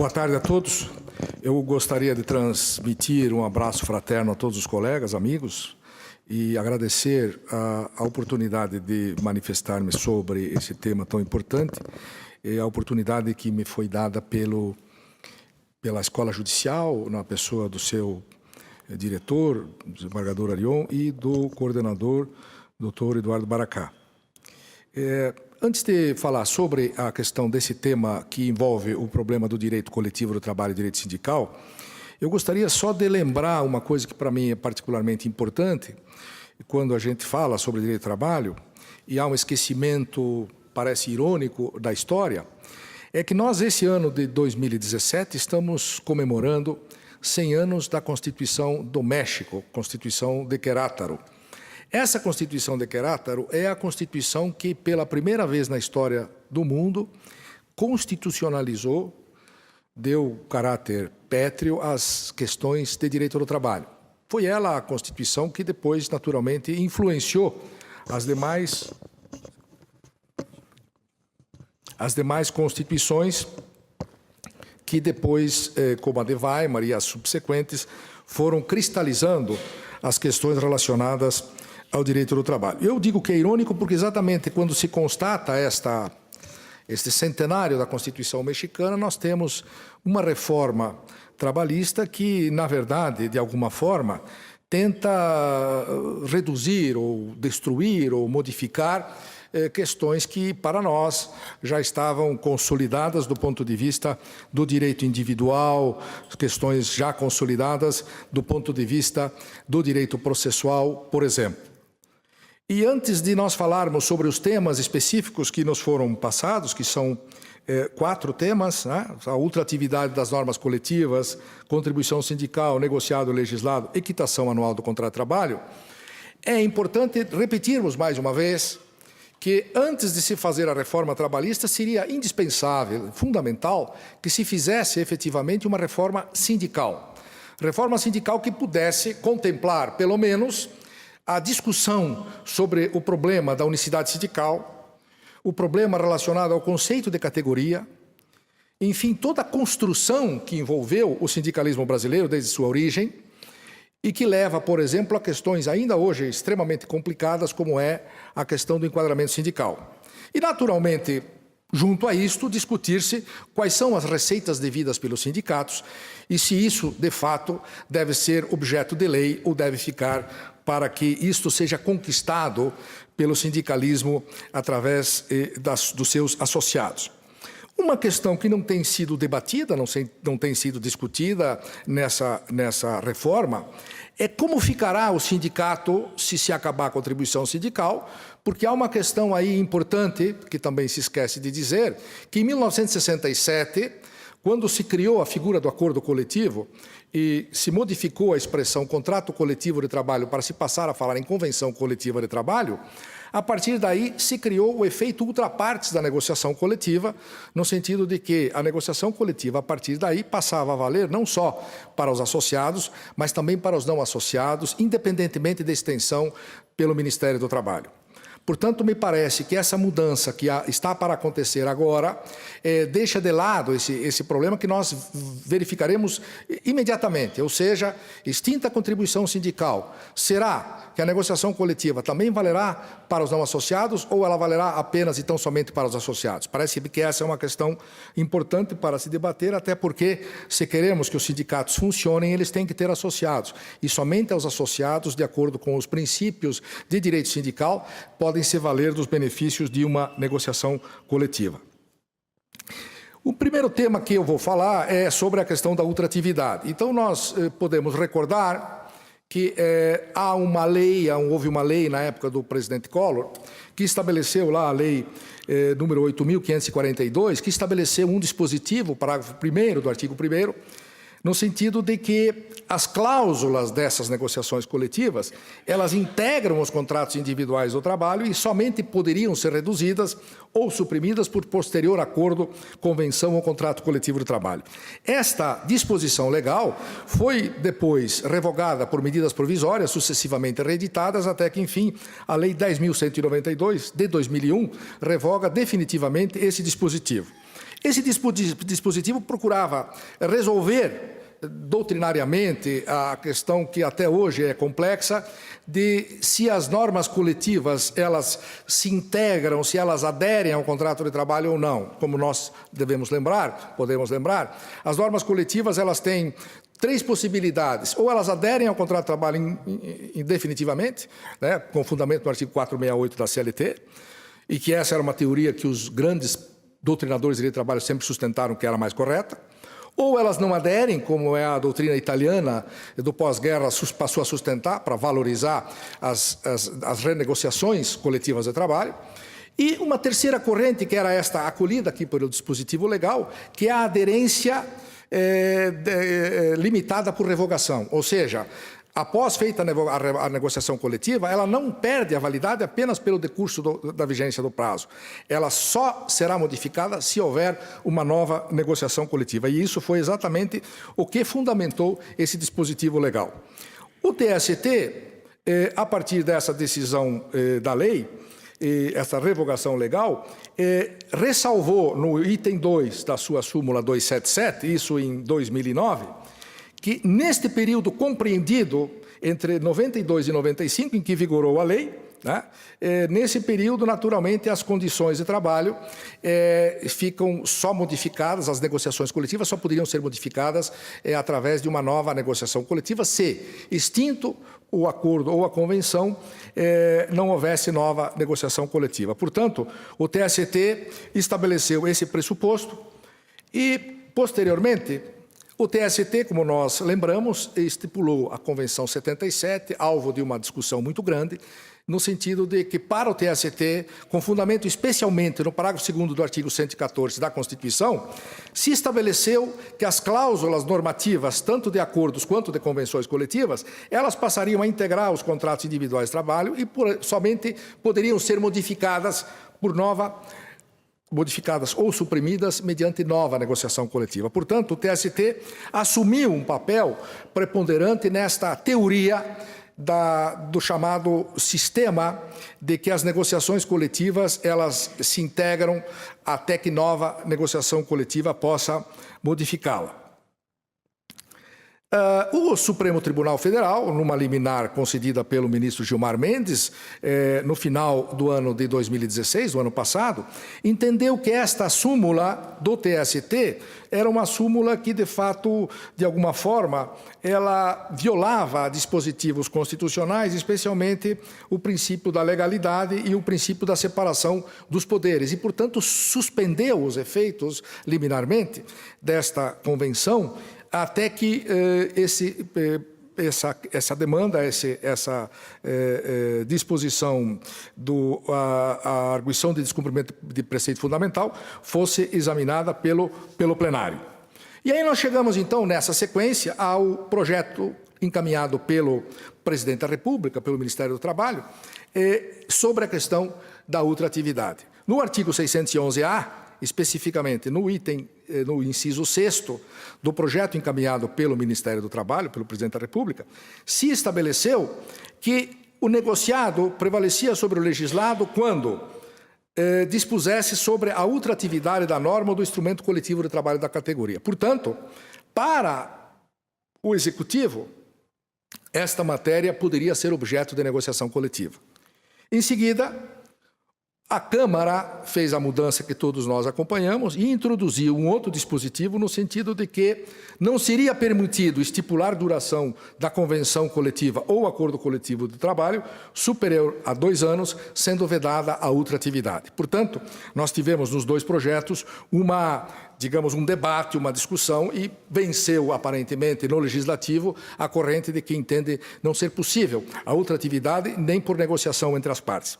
Boa tarde a todos. Eu gostaria de transmitir um abraço fraterno a todos os colegas, amigos, e agradecer a oportunidade de manifestar-me sobre esse tema tão importante e a oportunidade que me foi dada pela Escola Judicial, na pessoa do seu diretor, desembargador Arion, e do coordenador, doutor Eduardo Baracá. Antes de falar sobre a questão desse tema que envolve o problema do direito coletivo do trabalho e direito sindical, eu gostaria só de lembrar uma coisa que para mim é particularmente importante, quando a gente fala sobre direito do trabalho, e há um esquecimento, parece irônico, da história, é que nós, esse ano de 2017, estamos comemorando 100 anos da Constituição do México, Constituição de Querétaro. Essa Constituição de Querétaro é a Constituição que, pela primeira vez na história do mundo, constitucionalizou, deu caráter pétreo às questões de direito do trabalho. Foi ela a Constituição que depois, naturalmente, influenciou as demais constituições que depois, como a de Weimar e as subsequentes, foram cristalizando as questões relacionadas ao direito do trabalho. Eu digo que é irônico porque exatamente quando se constata este centenário da Constituição mexicana, nós temos uma reforma trabalhista que, na verdade, de alguma forma, tenta reduzir ou destruir ou modificar questões que, para nós, já estavam consolidadas do ponto de vista do direito individual, questões já consolidadas do ponto de vista do direito processual, por exemplo. E antes de nós falarmos sobre os temas específicos que nos foram passados, que são 4 temas, né? A ultratividade das normas coletivas, contribuição sindical, negociado, legislado, equitação anual do contrato de trabalho, é importante repetirmos mais uma vez que antes de se fazer a reforma trabalhista seria indispensável, fundamental, que se fizesse efetivamente uma reforma sindical. Reforma sindical que pudesse contemplar, pelo menos, a discussão sobre o problema da unicidade sindical, o problema relacionado ao conceito de categoria, enfim, toda a construção que envolveu o sindicalismo brasileiro desde sua origem e que leva, por exemplo, a questões ainda hoje extremamente complicadas, como é a questão do enquadramento sindical. E, naturalmente, junto a isto, discutir-se quais são as receitas devidas pelos sindicatos e se isso, de fato, deve ser objeto de lei ou deve ficar para que isto seja conquistado pelo sindicalismo através dos seus associados. Uma questão que não tem sido debatida, não tem sido discutida nessa reforma, é como ficará o sindicato se acabar a contribuição sindical, porque há uma questão aí importante, que também se esquece de dizer, que em 1967, quando se criou a figura do acordo coletivo e se modificou a expressão contrato coletivo de trabalho para se passar a falar em convenção coletiva de trabalho, a partir daí se criou o efeito ultrapartes da negociação coletiva, no sentido de que a negociação coletiva, a partir daí, passava a valer não só para os associados, mas também para os não associados, independentemente da extensão pelo Ministério do Trabalho. Portanto, me parece que essa mudança que está para acontecer agora deixa de lado esse problema que nós verificaremos imediatamente, ou seja, extinta a contribuição sindical. Será que a negociação coletiva também valerá para os não associados ou ela valerá apenas e tão somente para os associados? Parece que essa é uma questão importante para se debater, até porque, se queremos que os sindicatos funcionem, eles têm que ter associados. E somente aos associados, de acordo com os princípios de direito sindical, podem se valer dos benefícios de uma negociação coletiva. O primeiro tema que eu vou falar é sobre a questão da ultratividade. Então, nós podemos recordar que houve uma lei na época do presidente Collor, que estabeleceu lá a lei número 8.542, que estabeleceu um dispositivo, parágrafo 1º do artigo 1º, no sentido de que as cláusulas dessas negociações coletivas, elas integram os contratos individuais do trabalho e somente poderiam ser reduzidas ou suprimidas por posterior acordo, convenção ou contrato coletivo de trabalho. Esta disposição legal foi depois revogada por medidas provisórias, sucessivamente reeditadas, até que, enfim, a Lei 10.192, de 2001, revoga definitivamente esse dispositivo. Esse dispositivo procurava resolver doutrinariamente a questão que até hoje é complexa de se as normas coletivas elas se integram, se elas aderem ao contrato de trabalho ou não. Como nós podemos lembrar, as normas coletivas elas têm três possibilidades: ou elas aderem ao contrato de trabalho indefinitivamente, né, com fundamento no artigo 468 da CLT, e que essa era uma teoria que os grandes doutrinadores de direito do trabalho sempre sustentaram que era mais correta. Ou elas não aderem, como é a doutrina italiana do pós-guerra passou a sustentar, para valorizar as renegociações coletivas de trabalho. E uma terceira corrente, que era esta acolhida aqui pelo dispositivo legal, que é a aderência limitada por revogação. Ou seja, após feita a negociação coletiva, ela não perde a validade apenas pelo decurso da vigência do prazo. Ela só será modificada se houver uma nova negociação coletiva. E isso foi exatamente o que fundamentou esse dispositivo legal. O TST, a partir dessa decisão da lei, essa revogação legal, ressalvou no item 2 da sua súmula 277, isso em 2009, que neste período compreendido entre 92 e 95, em que vigorou a lei, né, nesse período, naturalmente, as condições de trabalho ficam só modificadas, as negociações coletivas só poderiam ser modificadas através de uma nova negociação coletiva, se extinto o acordo ou a convenção, não houvesse nova negociação coletiva. Portanto, o TST estabeleceu esse pressuposto e, posteriormente, o TST, como nós lembramos, estipulou a Convenção 77, alvo de uma discussão muito grande, no sentido de que, para o TST, com fundamento especialmente no parágrafo 2º do artigo 114 da Constituição, se estabeleceu que as cláusulas normativas, tanto de acordos quanto de convenções coletivas, elas passariam a integrar os contratos individuais de trabalho e somente poderiam ser modificadas ou suprimidas mediante nova negociação coletiva. Portanto, o TST assumiu um papel preponderante nesta teoria do chamado sistema de que as negociações coletivas elas se integram até que nova negociação coletiva possa modificá-la. O Supremo Tribunal Federal, numa liminar concedida pelo ministro Gilmar Mendes, no final do ano de 2016, do ano passado, entendeu que esta súmula do TST era uma súmula que, de fato, de alguma forma, ela violava dispositivos constitucionais, especialmente o princípio da legalidade e o princípio da separação dos poderes, e, portanto, suspendeu os efeitos, liminarmente, desta convenção, até que essa demanda, essa disposição a arguição de descumprimento de preceito fundamental fosse examinada pelo plenário. E aí nós chegamos, então, nessa sequência, ao projeto encaminhado pelo presidente da República, pelo Ministério do Trabalho, sobre a questão da ultratividade. No artigo 611-A, especificamente no inciso 6º do projeto encaminhado pelo Ministério do Trabalho, pelo Presidente da República, se estabeleceu que o negociado prevalecia sobre o legislado quando dispusesse sobre a ultratividade da norma ou do instrumento coletivo de trabalho da categoria. Portanto, para o Executivo, esta matéria poderia ser objeto de negociação coletiva. Em seguida, a Câmara fez a mudança que todos nós acompanhamos e introduziu um outro dispositivo no sentido de que não seria permitido estipular duração da convenção coletiva ou acordo coletivo de trabalho superior a 2 anos, sendo vedada a ultratividade. Portanto, nós tivemos nos dois projetos um debate, uma discussão, e venceu, aparentemente, no Legislativo, a corrente de que entende não ser possível a ultratividade nem por negociação entre as partes.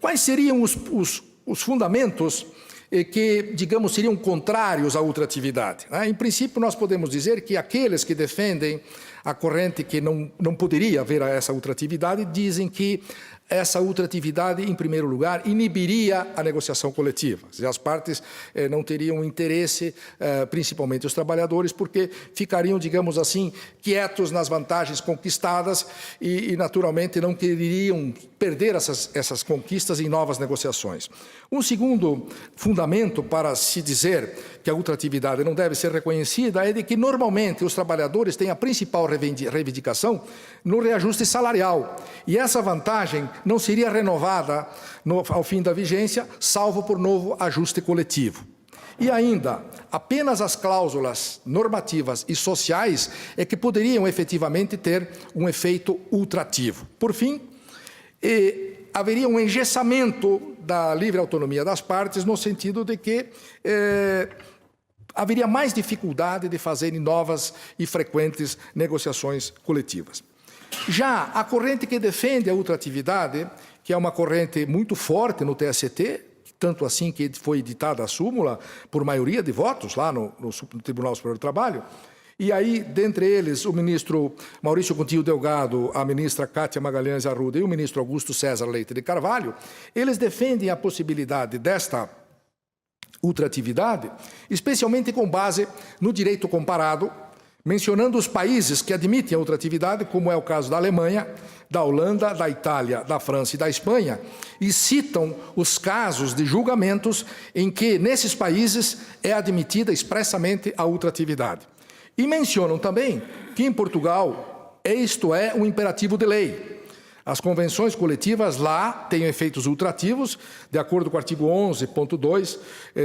Quais seriam os fundamentos que, seriam contrários à ultratividade? Em princípio, nós podemos dizer que aqueles que defendem a corrente que não poderia haver essa ultratividade, dizem que essa ultratividade, em primeiro lugar, inibiria a negociação coletiva. As partes não teriam interesse, principalmente os trabalhadores, porque ficariam, digamos assim, quietos nas vantagens conquistadas e naturalmente, não queriam perder essas conquistas em novas negociações. Um segundo fundamento para se dizer que a ultratividade não deve ser reconhecida é de que, normalmente, os trabalhadores têm a principal reivindicação no reajuste salarial. E essa vantagem não seria renovada ao fim da vigência, salvo por novo ajuste coletivo. E ainda, apenas as cláusulas normativas e sociais é que poderiam efetivamente ter um efeito ultrativo. Por fim, haveria um engessamento da livre autonomia das partes, no sentido de que haveria mais dificuldade de fazerem novas e frequentes negociações coletivas. Já a corrente que defende a ultratividade, que é uma corrente muito forte no TST, tanto assim que foi editada a súmula por maioria de votos lá no Tribunal Superior do Trabalho, e aí, dentre eles, o ministro Maurício Coutinho Delgado, a ministra Cátia Magalhães Arruda e o ministro Augusto César Leite de Carvalho, eles defendem a possibilidade desta ultratividade, especialmente com base no direito comparado, mencionando os países que admitem a ultratividade, como é o caso da Alemanha, da Holanda, da Itália, da França e da Espanha, e citam os casos de julgamentos em que, nesses países, é admitida expressamente a ultratividade. E mencionam também que, em Portugal, isto é um imperativo de lei. As convenções coletivas lá têm efeitos ultrativos, de acordo com o artigo 11.2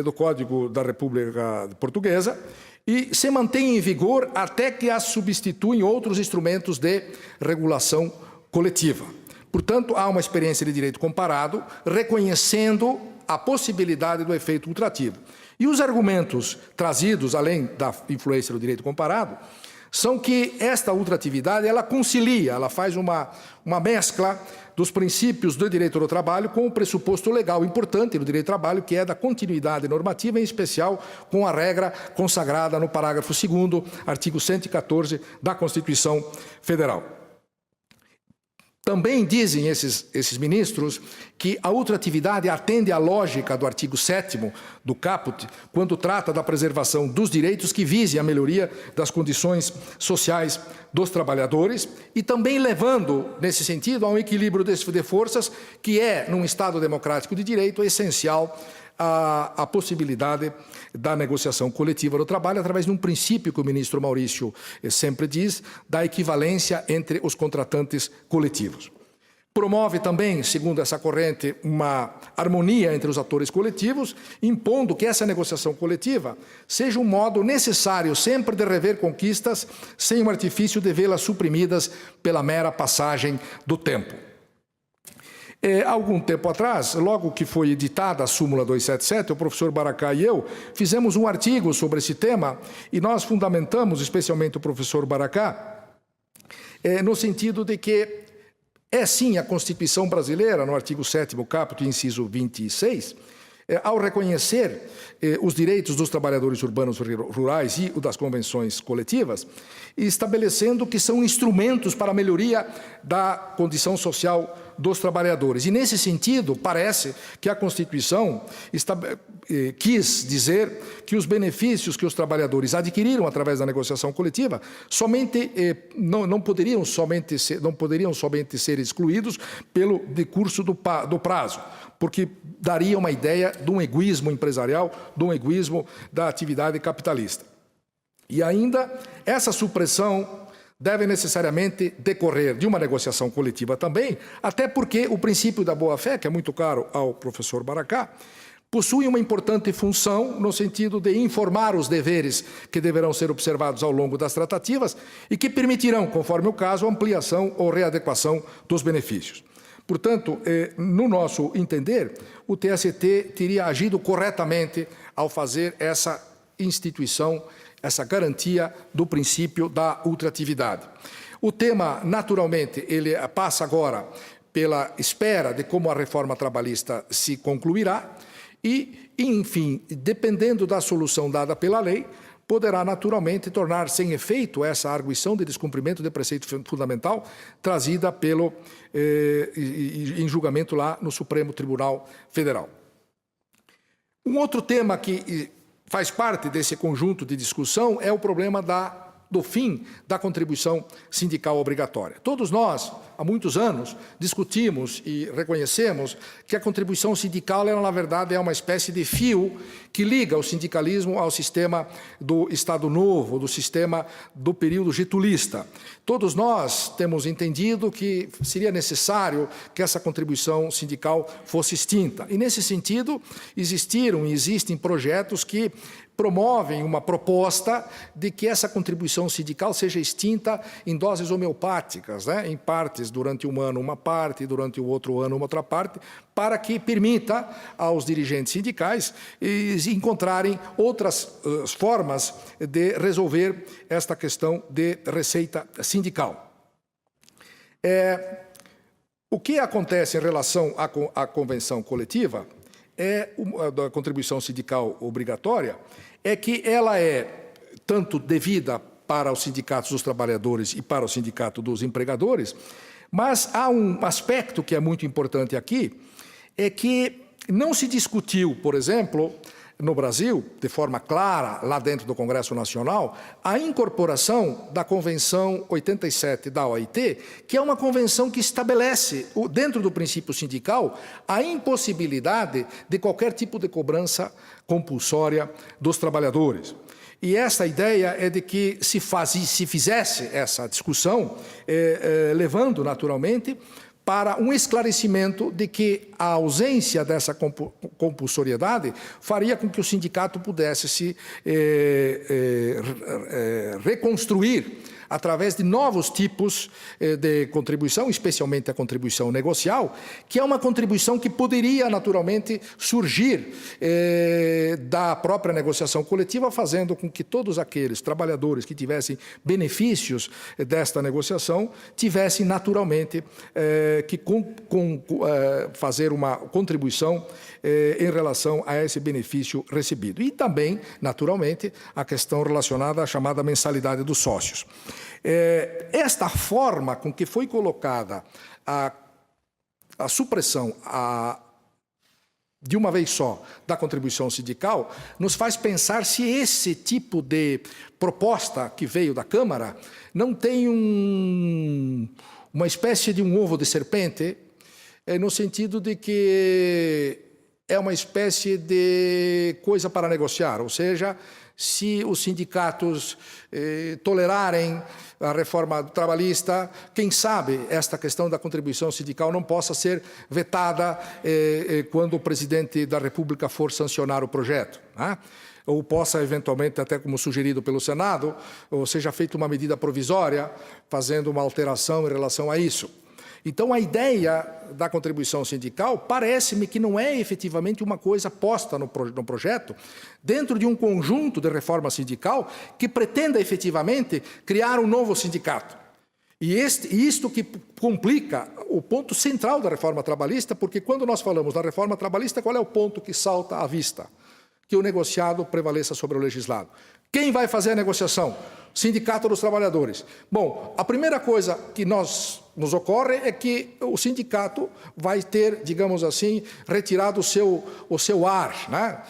do Código da República Portuguesa, e se mantém em vigor até que as substituem outros instrumentos de regulação coletiva. Portanto, há uma experiência de direito comparado, reconhecendo a possibilidade do efeito ultrativo. E os argumentos trazidos, além da influência do direito comparado, são que esta ultratividade, ela concilia, ela faz uma mescla dos princípios do direito do trabalho com o pressuposto legal importante do direito do trabalho, que é da continuidade normativa, em especial com a regra consagrada no parágrafo 2º, artigo 114 da Constituição Federal. Também dizem esses ministros que a ultratividade atende à lógica do artigo 7º do caput, quando trata da preservação dos direitos que visem a melhoria das condições sociais dos trabalhadores e também levando, nesse sentido, a um equilíbrio de forças que é, num Estado democrático de direito, essencial a possibilidade da negociação coletiva do trabalho através de um princípio que o ministro Maurício sempre diz, da equivalência entre os contratantes coletivos. Promove também, segundo essa corrente, uma harmonia entre os atores coletivos, impondo que essa negociação coletiva seja um modo necessário sempre de rever conquistas, sem o artifício de vê-las suprimidas pela mera passagem do tempo. Algum tempo atrás, logo que foi editada a súmula 277, o professor Baracá e eu fizemos um artigo sobre esse tema e nós fundamentamos, especialmente o professor Baracá, no sentido de que sim a Constituição brasileira, no artigo 7º caput, inciso 26, ao reconhecer os direitos dos trabalhadores urbanos rurais e o das convenções coletivas, estabelecendo que são instrumentos para a melhoria da condição social dos trabalhadores. E, nesse sentido, parece que a Constituição quis dizer que os benefícios que os trabalhadores adquiriram através da negociação coletiva não poderiam somente ser excluídos pelo decurso do prazo, porque daria uma ideia de um egoísmo empresarial, de um egoísmo da atividade capitalista. E ainda, essa supressão deve necessariamente decorrer de uma negociação coletiva também, até porque o princípio da boa-fé, que é muito caro ao professor Baracá, possui uma importante função no sentido de informar os deveres que deverão ser observados ao longo das tratativas e que permitirão, conforme o caso, ampliação ou readequação dos benefícios. Portanto, no nosso entender, o TST teria agido corretamente ao fazer essa instituição, essa garantia do princípio da ultratividade. O tema, naturalmente, ele passa agora pela espera de como a reforma trabalhista se concluirá e, enfim, dependendo da solução dada pela lei, poderá naturalmente tornar sem efeito essa arguição de descumprimento de preceito fundamental trazida em julgamento lá no Supremo Tribunal Federal. Um outro tema que faz parte desse conjunto de discussão é o problema do fim da contribuição sindical obrigatória. Todos nós, há muitos anos, discutimos e reconhecemos que a contribuição sindical, ela, na verdade, é uma espécie de fio que liga o sindicalismo ao sistema do Estado Novo, do sistema do período getulista. Todos nós temos entendido que seria necessário que essa contribuição sindical fosse extinta. E, nesse sentido, existiram e existem projetos que promovem uma proposta de que essa contribuição sindical seja extinta em doses homeopáticas, né? Em partes, durante um ano uma parte, durante o outro ano uma outra parte, para que permita aos dirigentes sindicais encontrarem outras formas de resolver esta questão de receita sindical. O que acontece em relação à convenção coletiva da contribuição sindical obrigatória é que ela é tanto devida para os sindicatos dos trabalhadores e para o sindicato dos empregadores, mas há um aspecto que é muito importante aqui, é que não se discutiu, por exemplo, no Brasil, de forma clara, lá dentro do Congresso Nacional, a incorporação da Convenção 87 da OIT, que é uma convenção que estabelece, dentro do princípio sindical, a impossibilidade de qualquer tipo de cobrança compulsória dos trabalhadores. E essa ideia é de que se fizesse essa discussão, levando, naturalmente, para um esclarecimento de que a ausência dessa compulsoriedade faria com que o sindicato pudesse se reconstruir através de novos tipos de contribuição, especialmente a contribuição negocial, que é uma contribuição que poderia, naturalmente, surgir da própria negociação coletiva, fazendo com que todos aqueles trabalhadores que tivessem benefícios desta negociação tivessem, naturalmente, que fazer uma contribuição em relação a esse benefício recebido. E também, naturalmente, a questão relacionada à chamada mensalidade dos sócios. Esta forma com que foi colocada a supressão de uma vez só da contribuição sindical nos faz pensar se esse tipo de proposta que veio da Câmara não tem uma espécie de um ovo de serpente, no sentido de que é uma espécie de coisa para negociar, ou seja, se os sindicatos tolerarem a reforma trabalhista, quem sabe esta questão da contribuição sindical não possa ser vetada quando o presidente da República for sancionar o projeto, né? Ou possa, eventualmente, até como sugerido pelo Senado, ou seja feita uma medida provisória, fazendo uma alteração em relação a isso. Então, a ideia da contribuição sindical parece-me que não é efetivamente uma coisa posta no projeto dentro de um conjunto de reforma sindical que pretenda efetivamente criar um novo sindicato. E isto que complica o ponto central da reforma trabalhista, porque quando nós falamos da reforma trabalhista, qual é o ponto que salta à vista? Que o negociado prevaleça sobre o legislado. Quem vai fazer a negociação? Sindicato dos Trabalhadores. Bom, a primeira coisa que nos ocorre é que o sindicato vai ter, digamos assim, retirado o seu ar, né?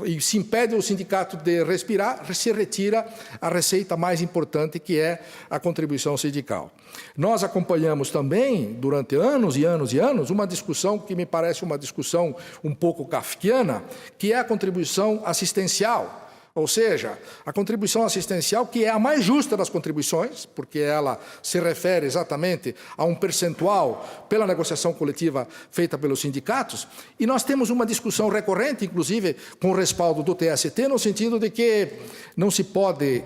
E se impede o sindicato de respirar, se retira a receita mais importante, que é a contribuição sindical. Nós acompanhamos também, durante anos e anos e anos, uma discussão que me parece uma discussão um pouco kafkiana, que é a contribuição assistencial. Ou seja, a contribuição assistencial, que é a mais justa das contribuições, porque ela se refere exatamente a um percentual pela negociação coletiva feita pelos sindicatos, e nós temos uma discussão recorrente, inclusive com o respaldo do TST, no sentido de que não se pode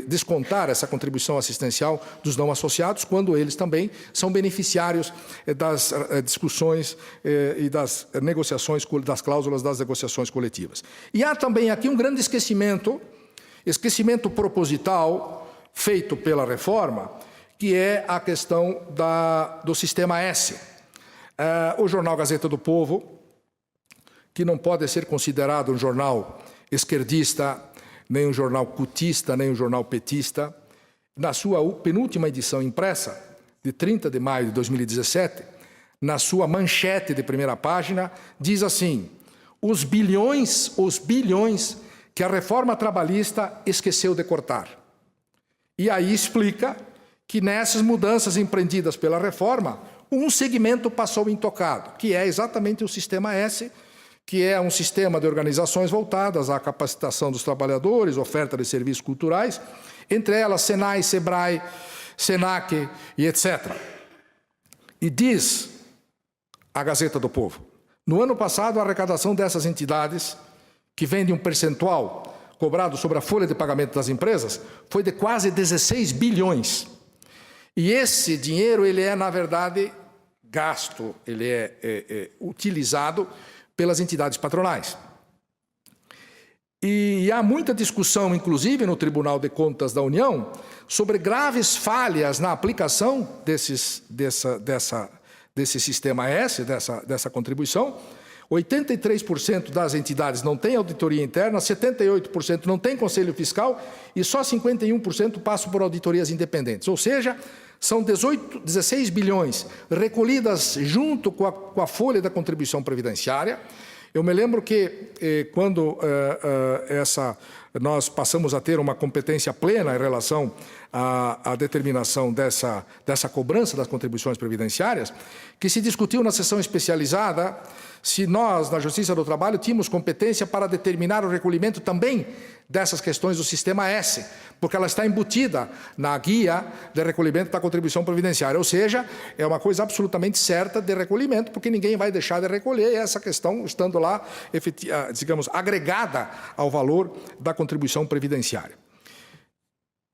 descontar essa contribuição assistencial dos não associados, quando eles também são beneficiários das discussões e das negociações, das cláusulas das negociações coletivas. E há também aqui um grande esquecimento proposital feito pela reforma, que é a questão do sistema S. O jornal Gazeta do Povo, que não pode ser considerado um jornal esquerdista nem um jornal cutista, nem um jornal petista. Na sua penúltima edição impressa, de 30 de maio de 2017, na sua manchete de primeira página, diz assim: os bilhões que a reforma trabalhista esqueceu de cortar. E aí explica que nessas mudanças empreendidas pela reforma, um segmento passou intocado, que é exatamente o Sistema S, que é um sistema de organizações voltadas à capacitação dos trabalhadores, oferta de serviços culturais, entre elas Senai, Sebrae, Senac e etc. E diz a Gazeta do Povo: no ano passado, a arrecadação dessas entidades, que vem de um percentual cobrado sobre a folha de pagamento das empresas, foi de quase 16 bilhões. E esse dinheiro, ele é, na verdade, gasto, ele é utilizado pelas entidades patronais. E há muita discussão, inclusive no Tribunal de Contas da União, sobre graves falhas na aplicação desse Sistema S, dessa contribuição. 83% das entidades não têm auditoria interna, 78% não têm conselho fiscal e só 51% passam por auditorias independentes. Ou seja, são 16 bilhões recolhidas junto com a folha da contribuição previdenciária. Eu me lembro que quando nós passamos a ter uma competência plena em relação à determinação dessa cobrança das contribuições previdenciárias, que se discutiu na sessão especializada se nós, na Justiça do Trabalho, tínhamos competência para determinar o recolhimento também dessas questões do Sistema S, porque ela está embutida na guia de recolhimento da contribuição previdenciária, ou seja, é uma coisa absolutamente certa de recolhimento, porque ninguém vai deixar de recolher essa questão estando lá, digamos, agregada ao valor da contribuição previdenciária.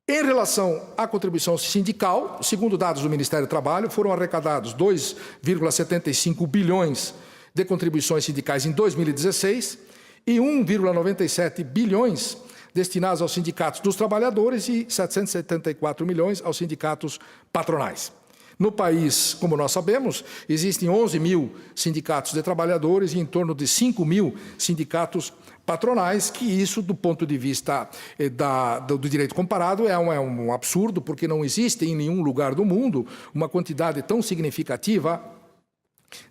Em relação à contribuição sindical, segundo dados do Ministério do Trabalho, foram arrecadados 2,75 bilhões de contribuições sindicais em 2016 e 1,97 bilhões destinados aos sindicatos dos trabalhadores e 774 milhões aos sindicatos patronais. No país, como nós sabemos, existem 11 mil sindicatos de trabalhadores e em torno de 5 mil sindicatos patronais, que isso, do ponto de vista do direito comparado, é um absurdo, porque não existe em nenhum lugar do mundo uma quantidade tão significativa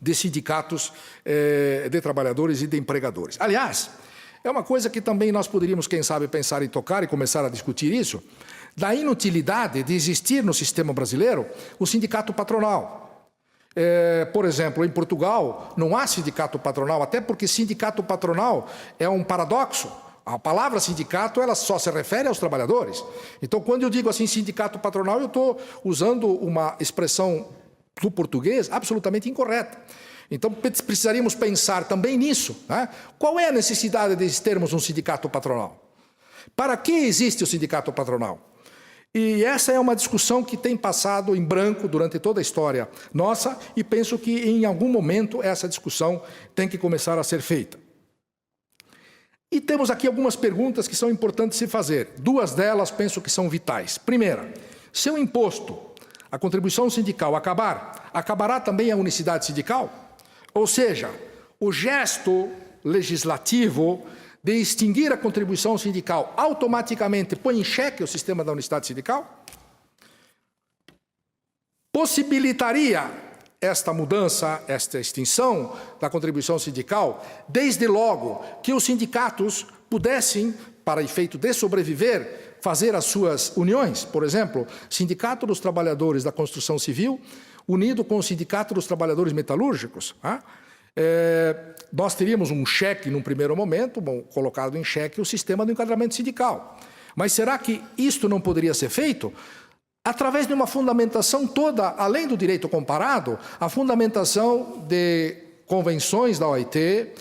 de sindicatos de trabalhadores e de empregadores. Aliás, é uma coisa que também nós poderíamos, quem sabe, pensar em tocar e começar a discutir isso, da inutilidade de existir no sistema brasileiro o sindicato patronal. Por exemplo, em Portugal não há sindicato patronal, até porque sindicato patronal é um paradoxo. A palavra sindicato, ela só se refere aos trabalhadores. Então, quando eu digo assim sindicato patronal, eu estou usando uma expressão do português absolutamente incorreta. Então, precisaríamos pensar também nisso, né? Qual é a necessidade de termos um sindicato patronal? Para que existe o sindicato patronal? E essa é uma discussão que tem passado em branco durante toda a história nossa e penso que em algum momento essa discussão tem que começar a ser feita. E temos aqui algumas perguntas que são importantes se fazer. Duas delas penso que são vitais. Primeira, se o imposto, a contribuição sindical acabará também a unicidade sindical? Ou seja, o gesto legislativo de extinguir a contribuição sindical automaticamente põe em xeque o sistema da unicidade sindical? Possibilitaria esta mudança, esta extinção da contribuição sindical, desde logo que os sindicatos pudessem, para efeito de sobreviver, fazer as suas uniões? Por exemplo, Sindicato dos Trabalhadores da Construção Civil, unido com o Sindicato dos Trabalhadores Metalúrgicos. Nós teríamos um cheque, num primeiro momento, colocado em xeque o sistema do enquadramento sindical. Mas será que isto não poderia ser feito? Através de uma fundamentação toda, além do direito comparado, a fundamentação de convenções da OIT,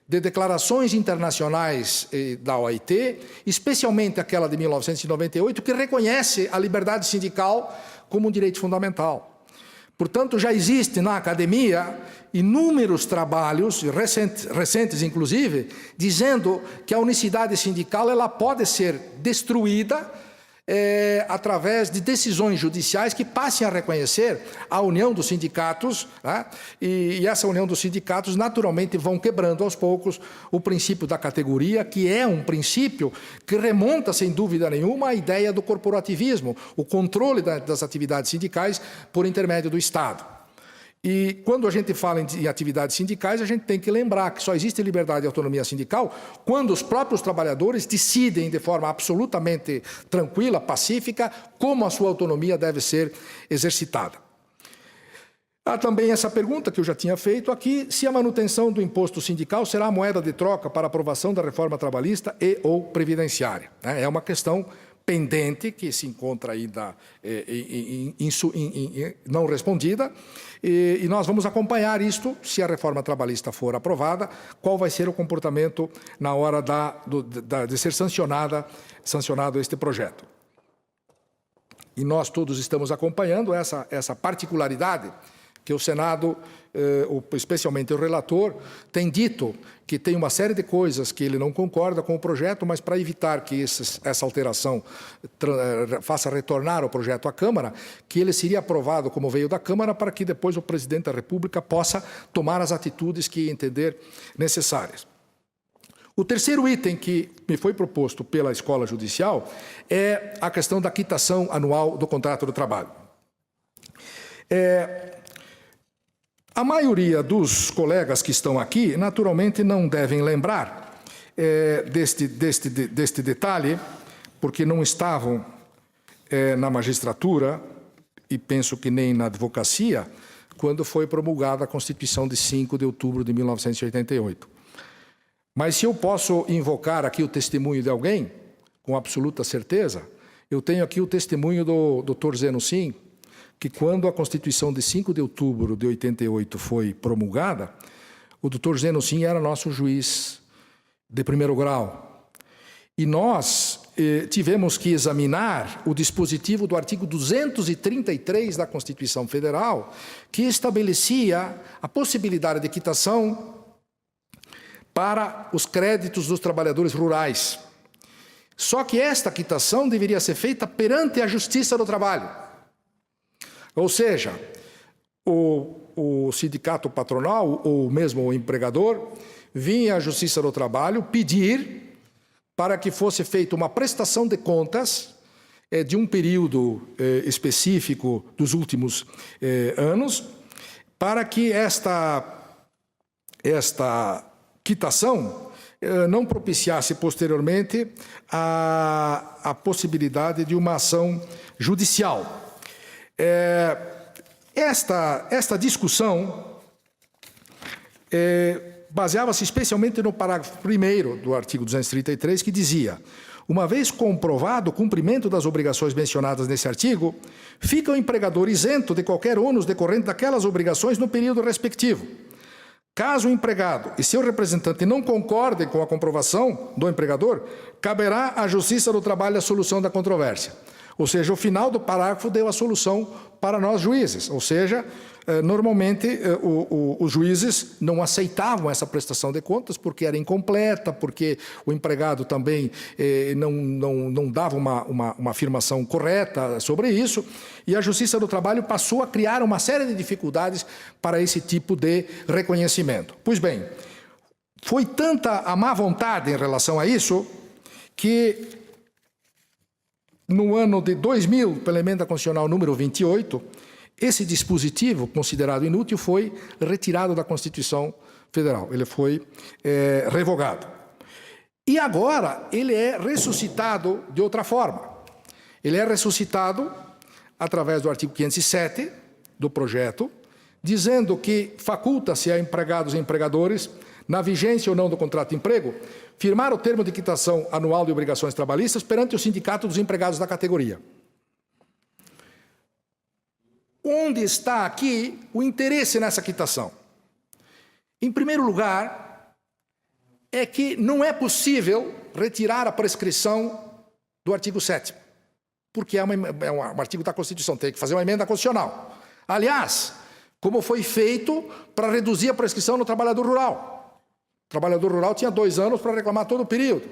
de declarações internacionais da OIT, especialmente aquela de 1998, que reconhece a liberdade sindical como um direito fundamental. Portanto, já existe na academia inúmeros trabalhos, recentes inclusive, dizendo que a unicidade sindical ela pode ser destruída através de decisões judiciais que passem a reconhecer a união dos sindicatos, né? E essa união dos sindicatos naturalmente vão quebrando aos poucos o princípio da categoria, que é um princípio que remonta, sem dúvida nenhuma, à ideia do corporativismo, o controle das atividades sindicais por intermédio do Estado. E quando a gente fala em atividades sindicais, a gente tem que lembrar que só existe liberdade e autonomia sindical quando os próprios trabalhadores decidem de forma absolutamente tranquila, pacífica, como a sua autonomia deve ser exercitada. Há também essa pergunta que eu já tinha feito aqui, se a manutenção do imposto sindical será a moeda de troca para a aprovação da reforma trabalhista e ou previdenciária. É uma questão pendente que se encontra ainda não respondida, e nós vamos acompanhar isto, se a reforma trabalhista for aprovada, qual vai ser o comportamento na hora de ser sancionado este projeto. E nós todos estamos acompanhando essa particularidade que o Senado, especialmente o relator, tem dito que tem uma série de coisas que ele não concorda com o projeto, mas para evitar que essa alteração faça retornar o projeto à Câmara, que ele seria aprovado como veio da Câmara, para que depois o presidente da República possa tomar as atitudes que entender necessárias. O terceiro item que me foi proposto pela Escola Judicial é a questão da quitação anual do contrato do trabalho. A maioria dos colegas que estão aqui, naturalmente, não devem lembrar deste detalhe, porque não estavam na magistratura, e penso que nem na advocacia, quando foi promulgada a Constituição de 5 de outubro de 1988. Mas se eu posso invocar aqui o testemunho de alguém, com absoluta certeza, eu tenho aqui o testemunho do Dr. Zeno Sim, que quando a Constituição de 5 de outubro de 88 foi promulgada, o Dr. Zeno Sim era nosso juiz de primeiro grau. E nós tivemos que examinar o dispositivo do artigo 233 da Constituição Federal, que estabelecia a possibilidade de quitação para os créditos dos trabalhadores rurais. Só que esta quitação deveria ser feita perante a Justiça do Trabalho. Ou seja, o sindicato patronal, ou mesmo o empregador, vinha à Justiça do Trabalho pedir para que fosse feita uma prestação de contas de um período específico dos últimos anos, para que esta quitação não propiciasse posteriormente a possibilidade de uma ação judicial. Esta discussão baseava-se especialmente no parágrafo 1º do artigo 233, que dizia: uma vez comprovado o cumprimento das obrigações mencionadas nesse artigo, fica o empregador isento de qualquer ônus decorrente daquelas obrigações no período respectivo. Caso o empregado e seu representante não concordem com a comprovação do empregador, caberá à Justiça do Trabalho a solução da controvérsia. Ou seja, o final do parágrafo deu a solução para nós juízes. Ou seja, normalmente os juízes não aceitavam essa prestação de contas porque era incompleta, porque o empregado também não dava uma afirmação correta sobre isso, e a Justiça do Trabalho passou a criar uma série de dificuldades para esse tipo de reconhecimento. Pois bem, foi tanta a má vontade em relação a isso que no ano de 2000, pela emenda constitucional número 28, esse dispositivo, considerado inútil, foi retirado da Constituição Federal. Ele foi revogado. E agora ele é ressuscitado de outra forma. Ele é ressuscitado através do artigo 507 do projeto, dizendo que faculta-se a empregados e empregadores, na vigência ou não do contrato de emprego, firmar o termo de quitação anual de obrigações trabalhistas perante o sindicato dos empregados da categoria. Onde está aqui o interesse nessa quitação? Em primeiro lugar, é que não é possível retirar a prescrição do artigo 7º, porque é um artigo da Constituição, tem que fazer uma emenda constitucional. Aliás, como foi feito para reduzir a prescrição no trabalhador rural. O trabalhador rural tinha 2 anos para reclamar todo o período.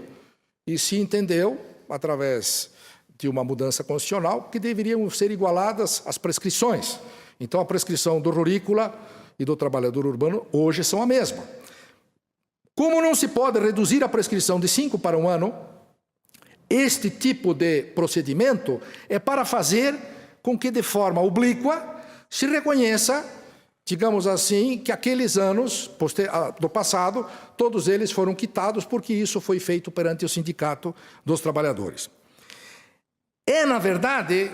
E se entendeu, através de uma mudança constitucional que deveriam ser igualadas às prescrições. Então, a prescrição do rurícola e do trabalhador urbano hoje são a mesma. Como não se pode reduzir a prescrição de 5 para 1 ano, este tipo de procedimento é para fazer com que, de forma oblíqua, se reconheça, digamos assim, que aqueles anos do passado, todos eles foram quitados porque isso foi feito perante o Sindicato dos Trabalhadores. É, na verdade,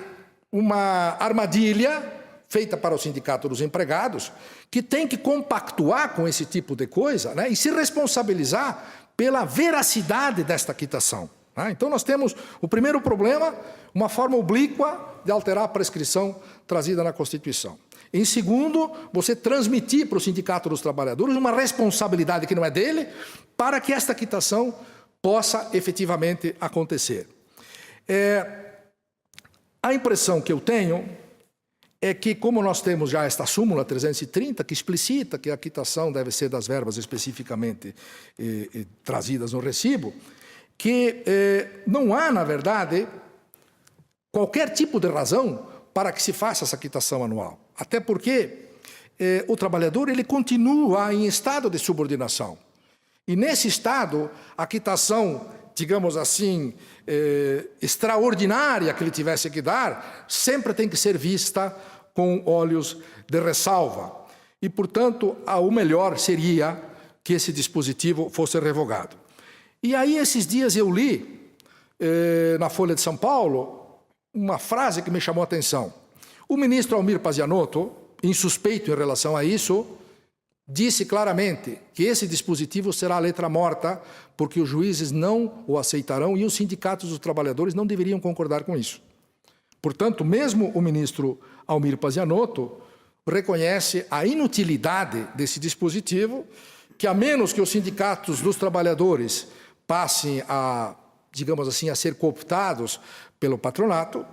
uma armadilha feita para o Sindicato dos Empregados, que tem que compactuar com esse tipo de coisa, né, e se responsabilizar pela veracidade desta quitação. Né? Então, nós temos o primeiro problema, uma forma oblíqua de alterar a prescrição trazida na Constituição. Em segundo, você transmitir para o Sindicato dos Trabalhadores uma responsabilidade que não é dele, para que esta quitação possa efetivamente acontecer. A impressão que eu tenho é que, como nós temos já esta súmula 330, que explicita que a quitação deve ser das verbas especificamente trazidas no recibo, que não há, na verdade, qualquer tipo de razão para que se faça essa quitação anual. Até porque o trabalhador ele continua em estado de subordinação. E nesse estado, a quitação, digamos assim, extraordinária que ele tivesse que dar, sempre tem que ser vista com olhos de ressalva. E, portanto, o melhor seria que esse dispositivo fosse revogado. E aí, esses dias eu li, na Folha de São Paulo, uma frase que me chamou a atenção. O ministro Almir Pazianotto, insuspeito em relação a isso, disse claramente que esse dispositivo será a letra morta, porque os juízes não o aceitarão e os sindicatos dos trabalhadores não deveriam concordar com isso. Portanto, mesmo o ministro Almir Pazianotto reconhece a inutilidade desse dispositivo, que a menos que os sindicatos dos trabalhadores passem a, digamos assim, a ser cooptados pelo patronato,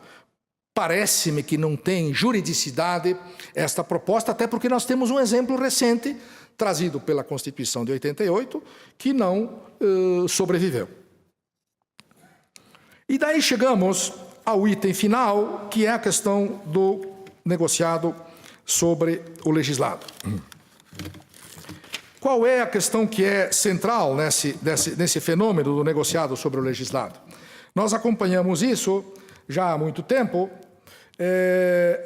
parece-me que não tem juridicidade esta proposta, até porque nós temos um exemplo recente, trazido pela Constituição de 88, que não sobreviveu. E daí chegamos ao item final, que é a questão do negociado sobre o legislado. Qual é a questão que é central nesse fenômeno do negociado sobre o legislado? Nós acompanhamos isso já há muito tempo,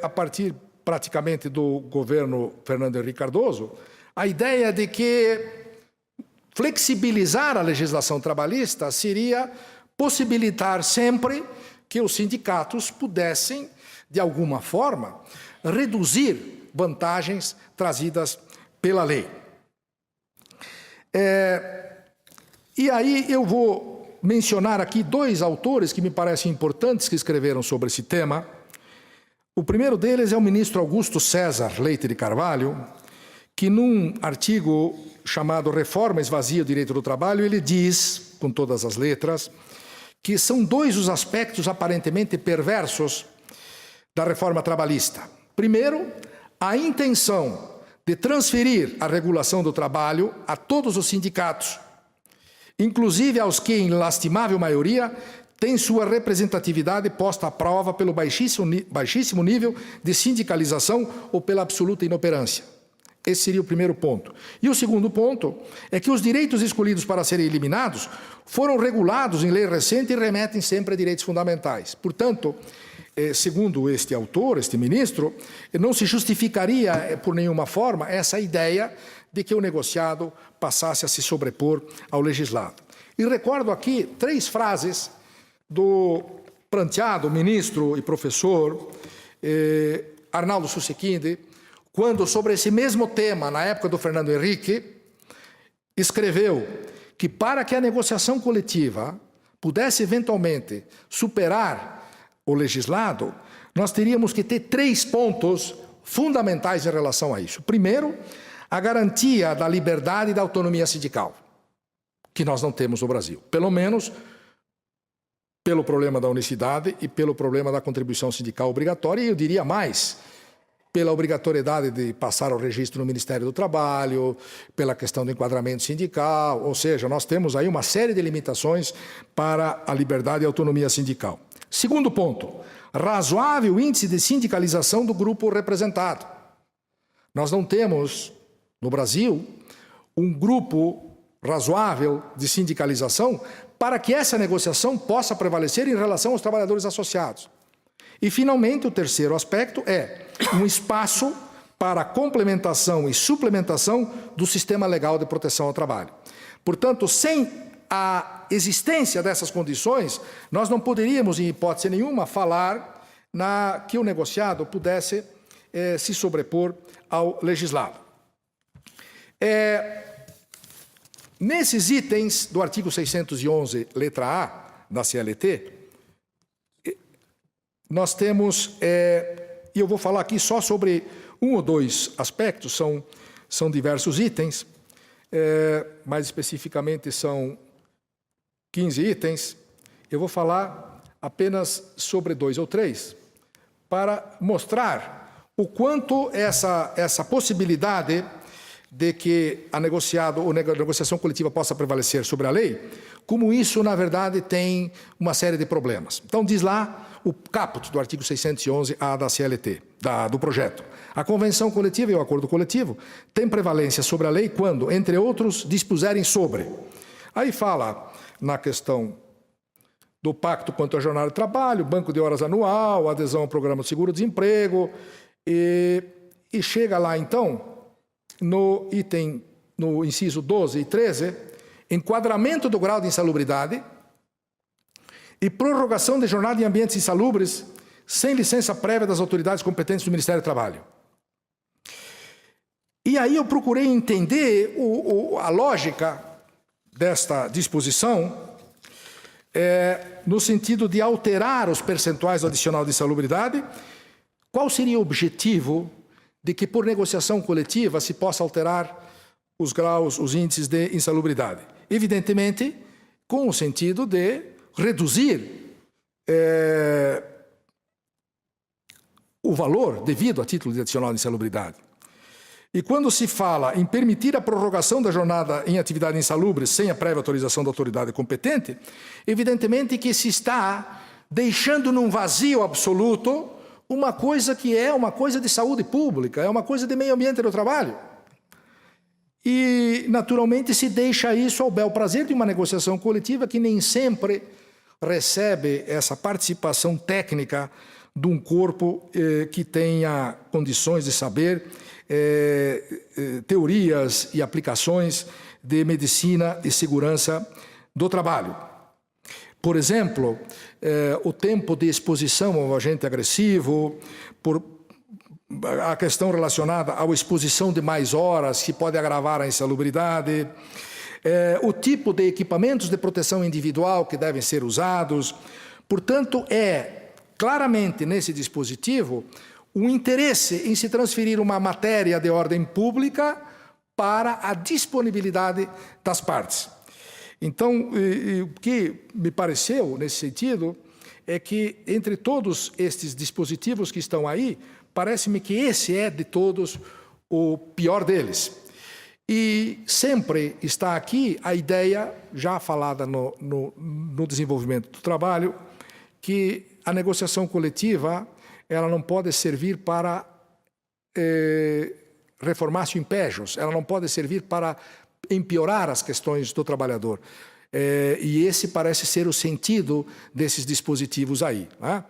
a partir praticamente do governo Fernando Henrique Cardoso, a ideia de que flexibilizar a legislação trabalhista seria possibilitar sempre que os sindicatos pudessem, de alguma forma, reduzir vantagens trazidas pela lei. E aí eu vou mencionar aqui 2 autores que me parecem importantes que escreveram sobre esse tema. O primeiro deles é o ministro Augusto César Leite de Carvalho, que num artigo chamado Reforma Esvazia o Direito do Trabalho, ele diz, com todas as letras, que são 2 os aspectos aparentemente perversos da reforma trabalhista. Primeiro, a intenção de transferir a regulação do trabalho a todos os sindicatos, inclusive aos que, em lastimável maioria, têm sua representatividade posta à prova pelo baixíssimo nível de sindicalização ou pela absoluta inoperância. Esse seria o primeiro ponto. E o segundo ponto é que os direitos escolhidos para serem eliminados foram regulados em lei recente e remetem sempre a direitos fundamentais. Portanto, segundo este autor, este ministro, não se justificaria por nenhuma forma essa ideia de que o negociado passasse a se sobrepor ao legislado. E recordo aqui 3 frases do pranteado ministro e professor Arnaldo Susequinde, quando, sobre esse mesmo tema, na época do Fernando Henrique, escreveu que para que a negociação coletiva pudesse eventualmente superar o legislado, nós teríamos que ter 3 pontos fundamentais em relação a isso. Primeiro, a garantia da liberdade e da autonomia sindical, que nós não temos no Brasil, pelo menos pelo problema da unicidade e pelo problema da contribuição sindical obrigatória, e eu diria mais, pela obrigatoriedade de passar o registro no Ministério do Trabalho, pela questão do enquadramento sindical, ou seja, nós temos aí uma série de limitações para a liberdade e autonomia sindical. Segundo ponto, razoável índice de sindicalização do grupo representado. Nós não temos, no Brasil, um grupo razoável de sindicalização para que essa negociação possa prevalecer em relação aos trabalhadores associados. E, finalmente, o terceiro aspecto é um espaço para complementação e suplementação do sistema legal de proteção ao trabalho. Portanto, sem a existência dessas condições, nós não poderíamos, em hipótese nenhuma, falar que o negociado pudesse se sobrepor ao legislado. Nesses itens do artigo 611, letra A, da CLT, nós temos, e eu vou falar aqui só sobre um ou dois aspectos, são diversos itens, mais especificamente são 15 itens, eu vou falar apenas sobre 2 ou 3, para mostrar o quanto essa possibilidade de que a negociação coletiva possa prevalecer sobre a lei, como isso, na verdade, tem uma série de problemas. Então, diz lá o caput do artigo 611-A da CLT, do projeto. A convenção coletiva e o acordo coletivo têm prevalência sobre a lei quando, entre outros, dispuserem sobre. Aí fala na questão do pacto quanto à jornada de trabalho, banco de horas anual, adesão ao programa de seguro-desemprego, e chega lá, então, no inciso 12 e 13, enquadramento do grau de insalubridade e prorrogação de jornada em ambientes insalubres sem licença prévia das autoridades competentes do Ministério do Trabalho. E aí eu procurei entender a lógica desta disposição no sentido de alterar os percentuais do adicional de insalubridade. Qual seria o objetivo de que por negociação coletiva se possa alterar os graus, os índices de insalubridade? Evidentemente, com o sentido de reduzir o valor devido a título de adicional de insalubridade. E quando se fala em permitir a prorrogação da jornada em atividade insalubre sem a prévia autorização da autoridade competente, evidentemente que se está deixando num vazio absoluto uma coisa que é uma coisa de saúde pública, é uma coisa de meio ambiente do trabalho. E, naturalmente, se deixa isso ao bel prazer de uma negociação coletiva que nem sempre recebe essa participação técnica de um corpo que tenha condições de saber teorias e aplicações de medicina e segurança do trabalho. Por exemplo, o tempo de exposição ao agente agressivo, a questão relacionada à exposição de mais horas, que pode agravar a insalubridade, o tipo de equipamentos de proteção individual que devem ser usados. Portanto, claramente nesse dispositivo um interesse em se transferir uma matéria de ordem pública para a disponibilidade das partes. Então, o que me pareceu nesse sentido é que, entre todos estes dispositivos que estão aí, parece-me que esse é, de todos, o pior deles. E sempre está aqui a ideia, já falada no desenvolvimento do trabalho, que a negociação coletiva ela não pode servir para reformácio impejos, ela não pode servir para empeorar as questões do trabalhador. E esse parece ser o sentido desses dispositivos aí, né?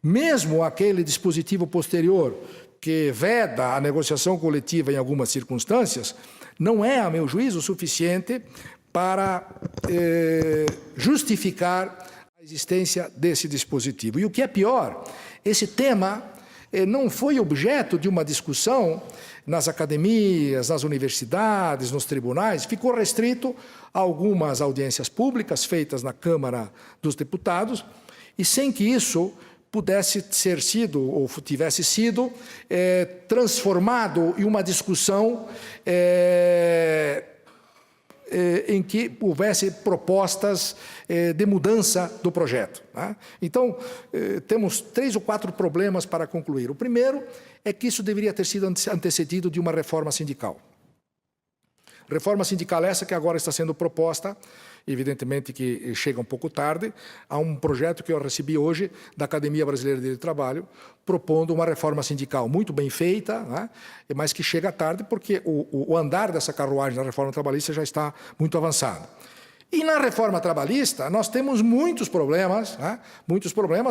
Mesmo aquele dispositivo posterior que veda a negociação coletiva em algumas circunstâncias, não é, a meu juízo, suficiente para justificar a existência desse dispositivo. E o que é pior, esse tema não foi objeto de uma discussão nas academias, nas universidades, nos tribunais, ficou restrito a algumas audiências públicas feitas na Câmara dos Deputados, e sem que isso pudesse ser sido, ou tivesse sido, transformado em uma discussão em que houvesse propostas de mudança do projeto. Né? Então, temos 3 ou 4 problemas para concluir. O primeiro é que isso deveria ter sido antecedido de uma reforma sindical. Reforma sindical essa que agora está sendo proposta, evidentemente que chega um pouco tarde, há um projeto que eu recebi hoje da Academia Brasileira de Trabalho, propondo uma reforma sindical muito bem feita, né, mas que chega tarde porque o andar dessa carruagem da reforma trabalhista já está muito avançado. E na reforma trabalhista nós temos muitos problemas, né,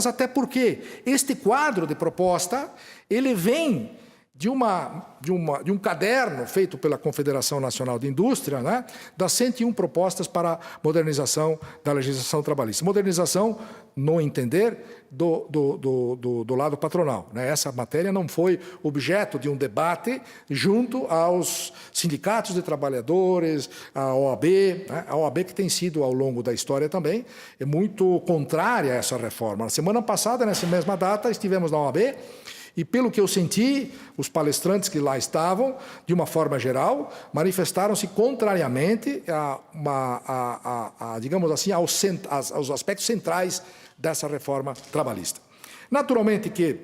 até porque este quadro de proposta, ele vem de um caderno feito pela Confederação Nacional de Indústria, né, das 101 propostas para a modernização da legislação trabalhista. Modernização, no entender, do lado patronal. Né? Essa matéria não foi objeto de um debate junto aos sindicatos de trabalhadores, a OAB, né? A OAB que tem sido, ao longo da história também, é muito contrária a essa reforma. Na semana passada, nessa mesma data, estivemos na OAB, e, pelo que eu senti, os palestrantes que lá estavam, de uma forma geral, manifestaram-se contrariamente digamos assim, aos aspectos centrais dessa reforma trabalhista. Naturalmente que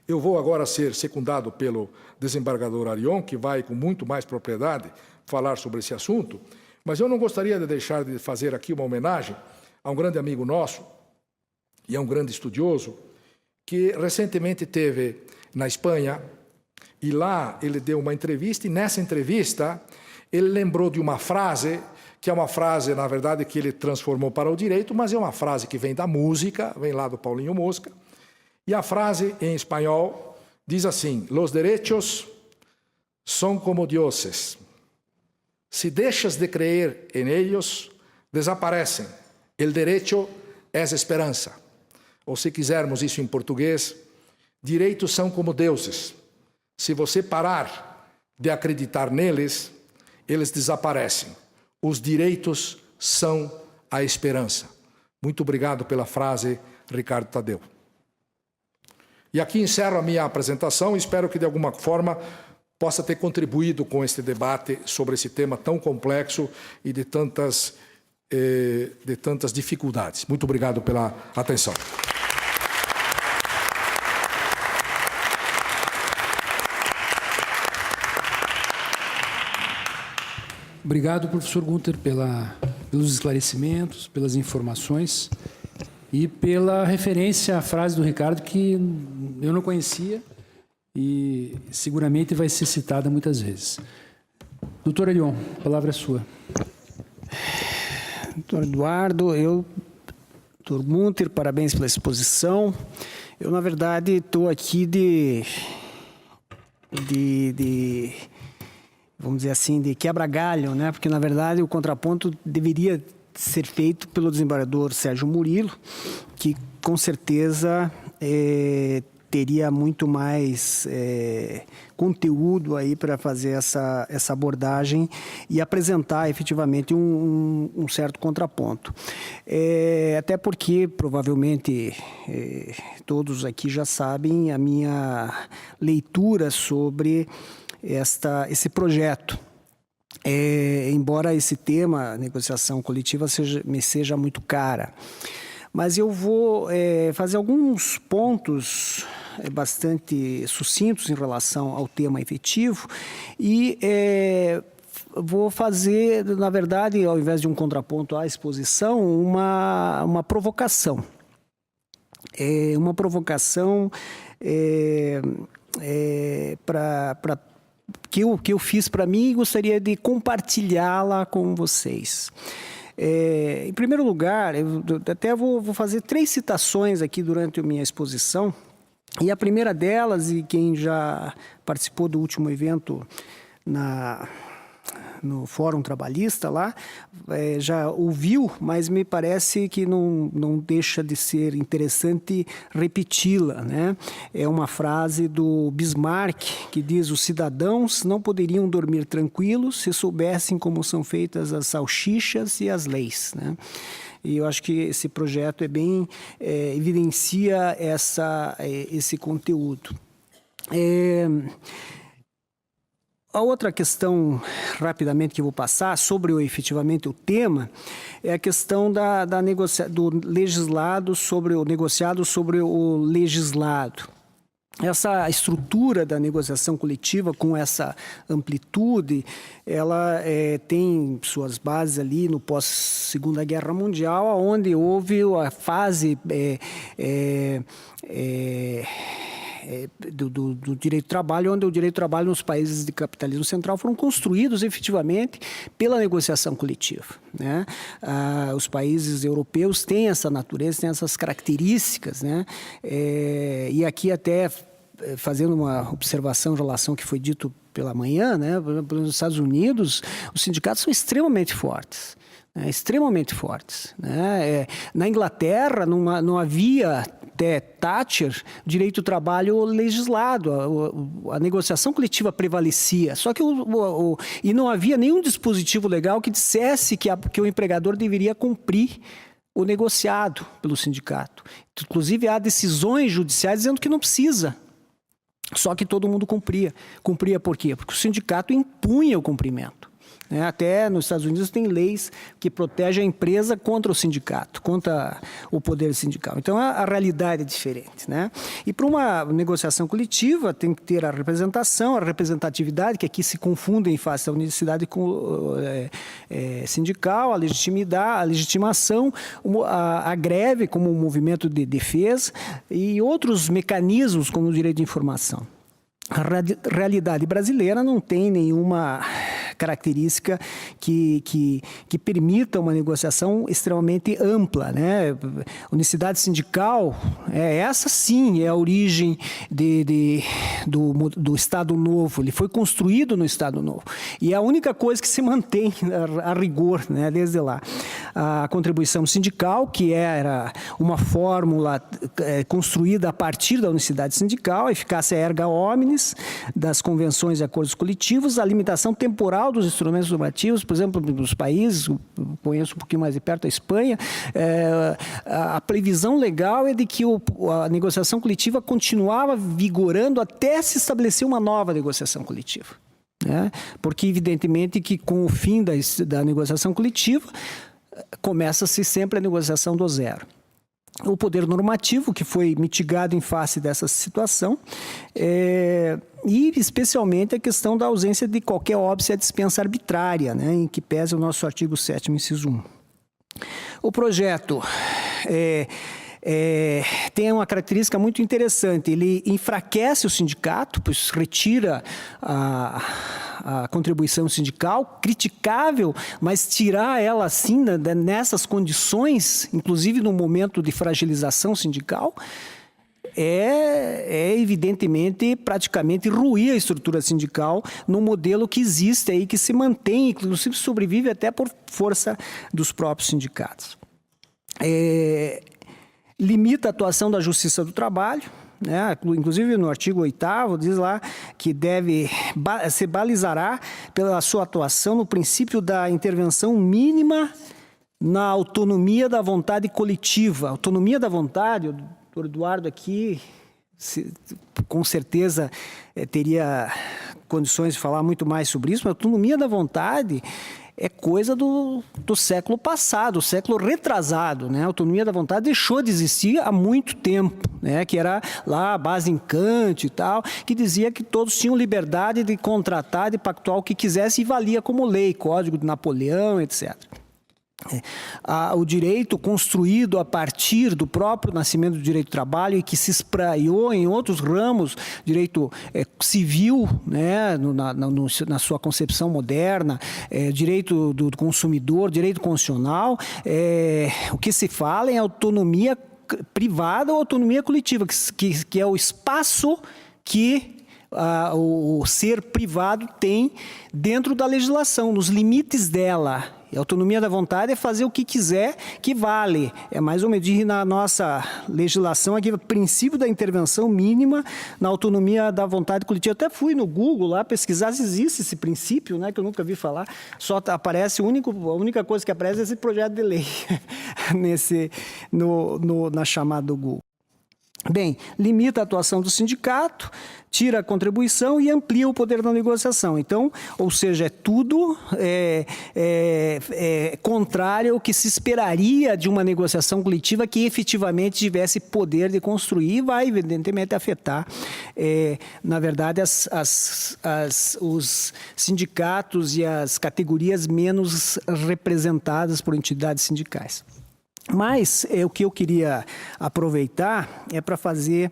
eu vou agora ser secundado pelo desembargador Arion, que vai com muito mais propriedade falar sobre esse assunto, mas eu não gostaria de deixar de fazer aqui uma homenagem a um grande amigo nosso e a um grande estudioso, que recentemente esteve na Espanha, e lá ele deu uma entrevista, e nessa entrevista ele lembrou de uma frase, que é uma frase, na verdade, que ele transformou para o direito, mas é uma frase que vem da música, vem lá do Paulinho Mosca, e a frase em espanhol diz assim: los derechos son como dioses. Si dejas de creer en ellos, desaparecen. El derecho es esperanza. Ou, se quisermos isso em português, direitos são como deuses. Se você parar de acreditar neles, eles desaparecem. Os direitos são a esperança. Muito obrigado pela frase, Ricardo Tadeu. E aqui encerro a minha apresentação e espero que, de alguma forma, possa ter contribuído com este debate sobre esse tema tão complexo e de tantas dificuldades. Muito obrigado pela atenção. Obrigado, professor Gunter, pelos esclarecimentos, pelas informações e pela referência à frase do Ricardo, que eu não conhecia e seguramente vai ser citada muitas vezes. Doutor Arion, a palavra é sua. Doutor Eduardo, doutor Gunter, parabéns pela exposição. Eu, na verdade, estou aqui vamos dizer assim, de quebra-galho, né? Porque, na verdade, o contraponto deveria ser feito pelo desembargador Sérgio Murilo, que, com certeza, teria muito mais conteúdo aí para fazer essa abordagem e apresentar, efetivamente, um certo contraponto. Até porque, provavelmente, todos aqui já sabem a minha leitura sobre esse projeto. Embora esse tema, negociação coletiva, me seja muito cara. Mas eu vou fazer alguns pontos bastante sucintos em relação ao tema efetivo e vou fazer, na verdade, ao invés de um contraponto à exposição, uma provocação. Uma provocação que eu fiz para mim e gostaria de compartilhá-la com vocês. Em primeiro lugar, eu até vou fazer 3 citações aqui durante a minha exposição, e a primeira delas, e quem já participou do último evento no Fórum Trabalhista lá, já ouviu, mas me parece que não deixa de ser interessante repeti-la, né? É uma frase do Bismarck que diz: os cidadãos não poderiam dormir tranquilos se soubessem como são feitas as salsichas e as leis, né? E eu acho que esse projeto evidencia esse conteúdo. A outra questão, rapidamente, que eu vou passar sobre efetivamente o tema, é a questão do legislado sobre o negociado sobre o legislado. Essa estrutura da negociação coletiva com essa amplitude, ela tem suas bases ali no pós-Segunda Guerra Mundial, onde houve a fase do direito do trabalho, onde o direito do trabalho nos países de capitalismo central foram construídos efetivamente pela negociação coletiva, né? Os países europeus têm essa natureza, têm essas características, né? E aqui até fazendo uma observação em relação ao que foi dito pela manhã, né? Nos Estados Unidos, os sindicatos são extremamente fortes. Extremamente fortes, né? Na Inglaterra não havia, até Thatcher, direito do trabalho legislado, a negociação coletiva prevalecia, só que e não havia nenhum dispositivo legal que dissesse que o empregador deveria cumprir o negociado pelo sindicato. Inclusive há decisões judiciais dizendo que não precisa. Só que todo mundo cumpria. Cumpria por quê? Porque o sindicato impunha o cumprimento. Até nos Estados Unidos tem leis que protegem a empresa contra o sindicato, contra o poder sindical. Então, a realidade é diferente, né? E para uma negociação coletiva tem que ter a representação, a representatividade, que aqui se confundem em face da unicidade sindical, a legitimidade, a legitimação, a greve como um movimento de defesa e outros mecanismos como o direito de informação. A realidade brasileira não tem nenhuma característica que permita uma negociação extremamente ampla, né? Unicidade sindical, essa sim é a origem do Estado Novo. Ele foi construído no Estado Novo. E é a única coisa que se mantém a rigor, né, desde lá. A contribuição sindical, que era uma fórmula construída a partir da unicidade sindical, a eficácia erga omnes das convenções e acordos coletivos, a limitação temporal dos instrumentos normativos, por exemplo, nos países, eu conheço um pouquinho mais de perto a Espanha, a previsão legal é de que a negociação coletiva continuava vigorando até se estabelecer uma nova negociação coletiva, né? Porque, evidentemente, que com o fim da negociação coletiva, começa-se sempre a negociação do zero. O poder normativo, que foi mitigado em face dessa situação, e especialmente a questão da ausência de qualquer óbice à dispensa arbitrária, né, em que pese o nosso artigo 7º, inciso 1. O projeto tem uma característica muito interessante. Ele enfraquece o sindicato, pois retira a contribuição sindical, criticável, mas tirar ela assim, nessas condições, inclusive no momento de fragilização sindical, evidentemente praticamente ruir a estrutura sindical no modelo que existe aí, que se mantém, inclusive sobrevive até por força dos próprios sindicatos. Limita a atuação da Justiça do Trabalho, né? Inclusive no artigo 8º diz lá que se balizará pela sua atuação no princípio da intervenção mínima na autonomia da vontade coletiva. Autonomia da vontade, o doutor Eduardo aqui com certeza teria condições de falar muito mais sobre isso, mas a autonomia da vontade é coisa do século passado, século retrasado, né? A autonomia da vontade deixou de existir há muito tempo, né? Que era lá a base em Kant e tal, que dizia que todos tinham liberdade de contratar, de pactuar o que quisesse e valia como lei, Código de Napoleão, etc. O direito construído a partir do próprio nascimento do direito do trabalho e que se espraiou em outros ramos, direito civil, né, na sua concepção moderna, direito do consumidor, direito constitucional, o que se fala em autonomia privada ou autonomia coletiva, que é o espaço que o ser privado tem dentro da legislação, nos limites dela. E a autonomia da vontade é fazer o que quiser, que vale. É mais ou menos na nossa legislação aqui, o princípio da intervenção mínima na autonomia da vontade coletiva. Eu até fui no Google lá pesquisar se existe esse princípio, né, que eu nunca vi falar. Só aparece, a única coisa que aparece é esse projeto de lei na chamada do Google. Bem, limita a atuação do sindicato, tira a contribuição e amplia o poder da negociação. Então, ou seja, é tudo contrário ao que se esperaria de uma negociação coletiva que efetivamente tivesse poder de construir e vai, evidentemente, afetar, na verdade, os sindicatos e as categorias menos representadas por entidades sindicais. Mas o que eu queria aproveitar é para fazer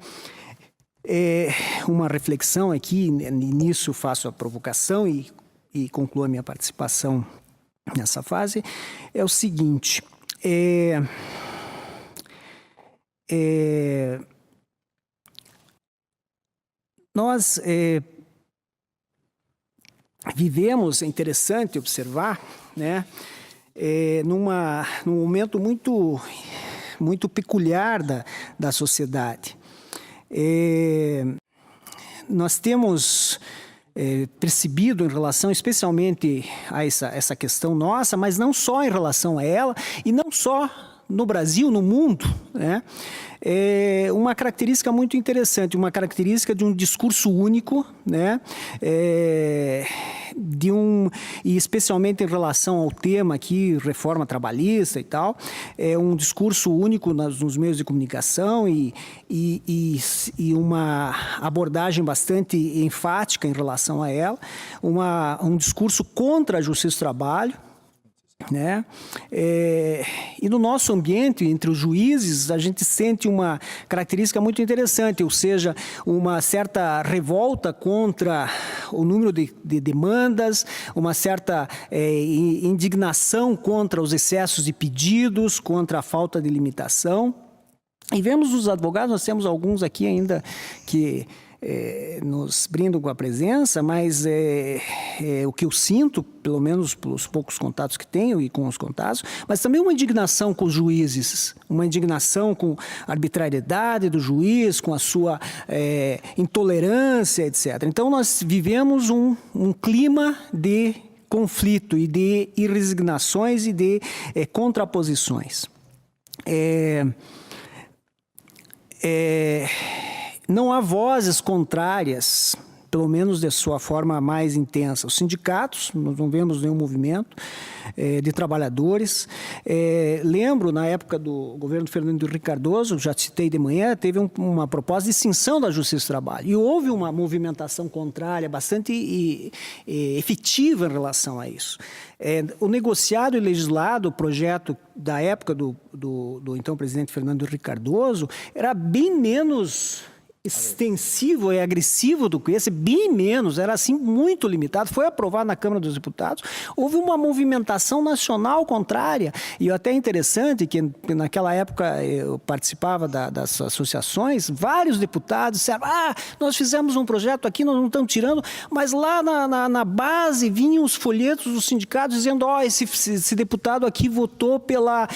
uma reflexão aqui, nisso faço a provocação e concluo a minha participação nessa fase, é o seguinte, nós vivemos, é interessante observar, né, num momento muito peculiar da sociedade. Nós temos percebido em relação especialmente a essa questão nossa, mas não só em relação a ela, e não só no Brasil, no mundo, né? Uma característica muito interessante, uma característica de um discurso único, né? E especialmente em relação ao tema aqui, reforma trabalhista e tal, um discurso único nos meios de comunicação e uma abordagem bastante enfática em relação a ela, um discurso contra a justiça do trabalho, né? E no nosso ambiente, entre os juízes, a gente sente uma característica muito interessante, ou seja, uma certa revolta contra o número de demandas, uma certa indignação contra os excessos de pedidos, contra a falta de limitação. E vemos os advogados, nós temos alguns aqui ainda que nos brindam com a presença, mas o que eu sinto, pelo menos pelos poucos contatos que tenho e com os contatos, mas também uma indignação com os juízes, uma indignação com a arbitrariedade do juiz, com a sua intolerância, etc. Então, nós vivemos um clima de conflito e de irresignações e de contraposições. Não há vozes contrárias, pelo menos de sua forma mais intensa. Os sindicatos, nós não vemos nenhum movimento de trabalhadores. Lembro, na época do governo Fernando Henrique Cardoso, já citei de manhã, teve uma proposta de extinção da Justiça do Trabalho. E houve uma movimentação contrária bastante efetiva em relação a isso. O negociado e legislado, o projeto da época do então presidente Fernando Henrique Cardoso, era bem menos extensivo e agressivo do que esse, bem menos, era assim muito limitado, foi aprovado na Câmara dos Deputados, houve uma movimentação nacional contrária, e até interessante que naquela época eu participava das associações, vários deputados disseram, nós fizemos um projeto aqui, nós não estamos tirando, mas lá na base vinham os folhetos dos sindicatos dizendo, esse deputado aqui votou pela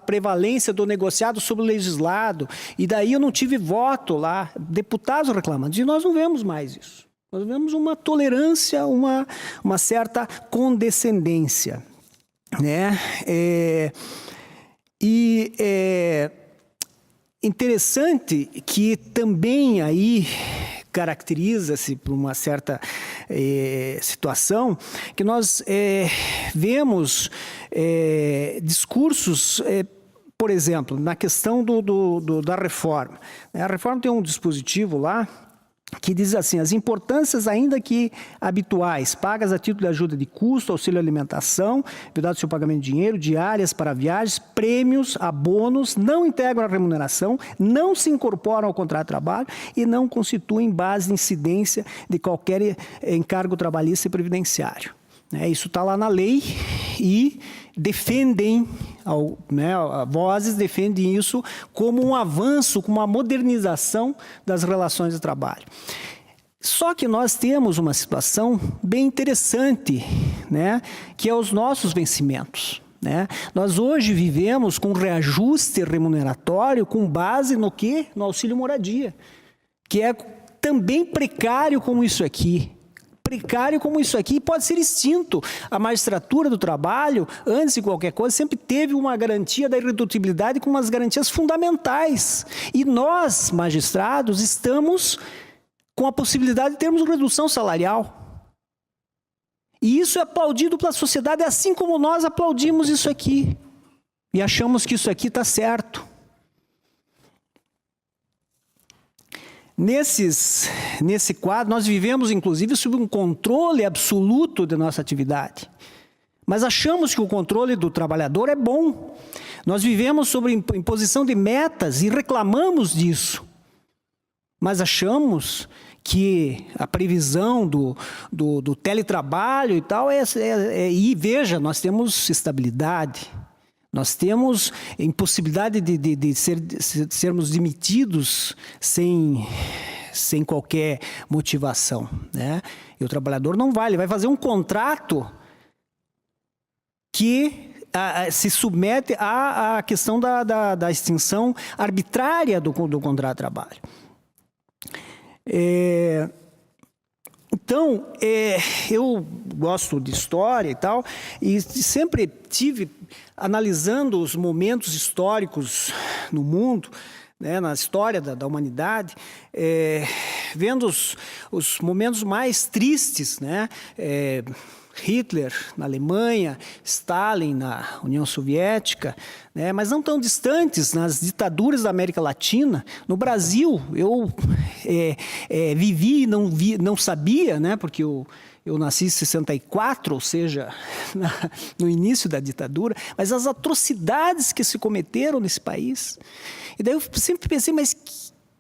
prevalência do negociado sobre o legislado, e daí eu não tive voto lá, deputados reclamando, e nós não vemos mais isso. Nós vemos uma tolerância, uma certa condescendência, né? Interessante que também aí caracteriza-se por uma certa situação que nós vemos discursos por exemplo, na questão da reforma. A reforma tem um dispositivo lá que diz assim, as importâncias ainda que habituais, pagas a título de ajuda de custo, auxílio alimentação, vedado seu pagamento de dinheiro, diárias para viagens, prêmios, abonos, não integram a remuneração, não se incorporam ao contrato de trabalho e não constituem base de incidência de qualquer encargo trabalhista e previdenciário. Isso está lá na lei e defendem, vozes defendem isso como um avanço, como uma modernização das relações de trabalho. Só que nós temos uma situação bem interessante, né, que é os nossos vencimentos. Nós hoje vivemos com reajuste remuneratório com base no quê? No auxílio moradia, que é também precário como isso aqui. precário como isso aqui pode ser extinto. A magistratura do trabalho, antes de qualquer coisa, sempre teve uma garantia da irredutibilidade com umas garantias fundamentais. E nós, magistrados, estamos com a possibilidade de termos redução salarial. E isso é aplaudido pela sociedade, assim como nós aplaudimos isso aqui. E achamos que isso aqui está certo. Nesse quadro, nós vivemos, inclusive, sob um controle absoluto da nossa atividade. Mas achamos que o controle do trabalhador é bom. Nós vivemos sob imposição de metas e reclamamos disso. Mas achamos que a previsão do teletrabalho e tal e veja, nós temos estabilidade. Nós temos impossibilidade de sermos demitidos sem qualquer motivação, né? E o trabalhador não vai, ele vai fazer um contrato que se submete à questão da extinção arbitrária do contrato de trabalho. Então, eu gosto de história e tal, e sempre tive analisando os momentos históricos no mundo, né, na história da humanidade, vendo os momentos mais tristes, né, Hitler na Alemanha, Stalin na União Soviética, né, mas não tão distantes nas ditaduras da América Latina. No Brasil, eu vivi e não sabia, né, porque eu nasci em 64, ou seja, no início da ditadura, mas as atrocidades que se cometeram nesse país. E daí eu sempre pensei, mas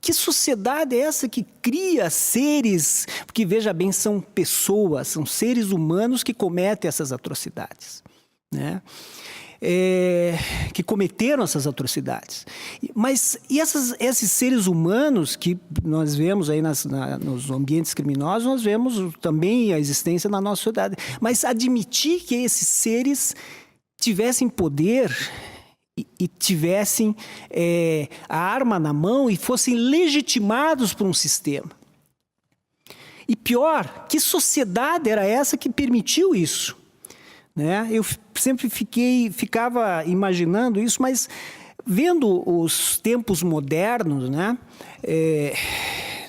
que sociedade é essa que cria seres, porque veja bem, são pessoas, são seres humanos que cometem essas atrocidades, né? Que cometeram essas atrocidades. Mas e esses seres humanos que nós vemos aí nos ambientes criminosos, nós vemos também a existência na nossa sociedade. Mas admitir que esses seres tivessem poder e tivessem a arma na mão e fossem legitimados por um sistema. E pior, que sociedade era essa que permitiu isso? Né? Eu sempre ficava imaginando isso, mas vendo os tempos modernos, né,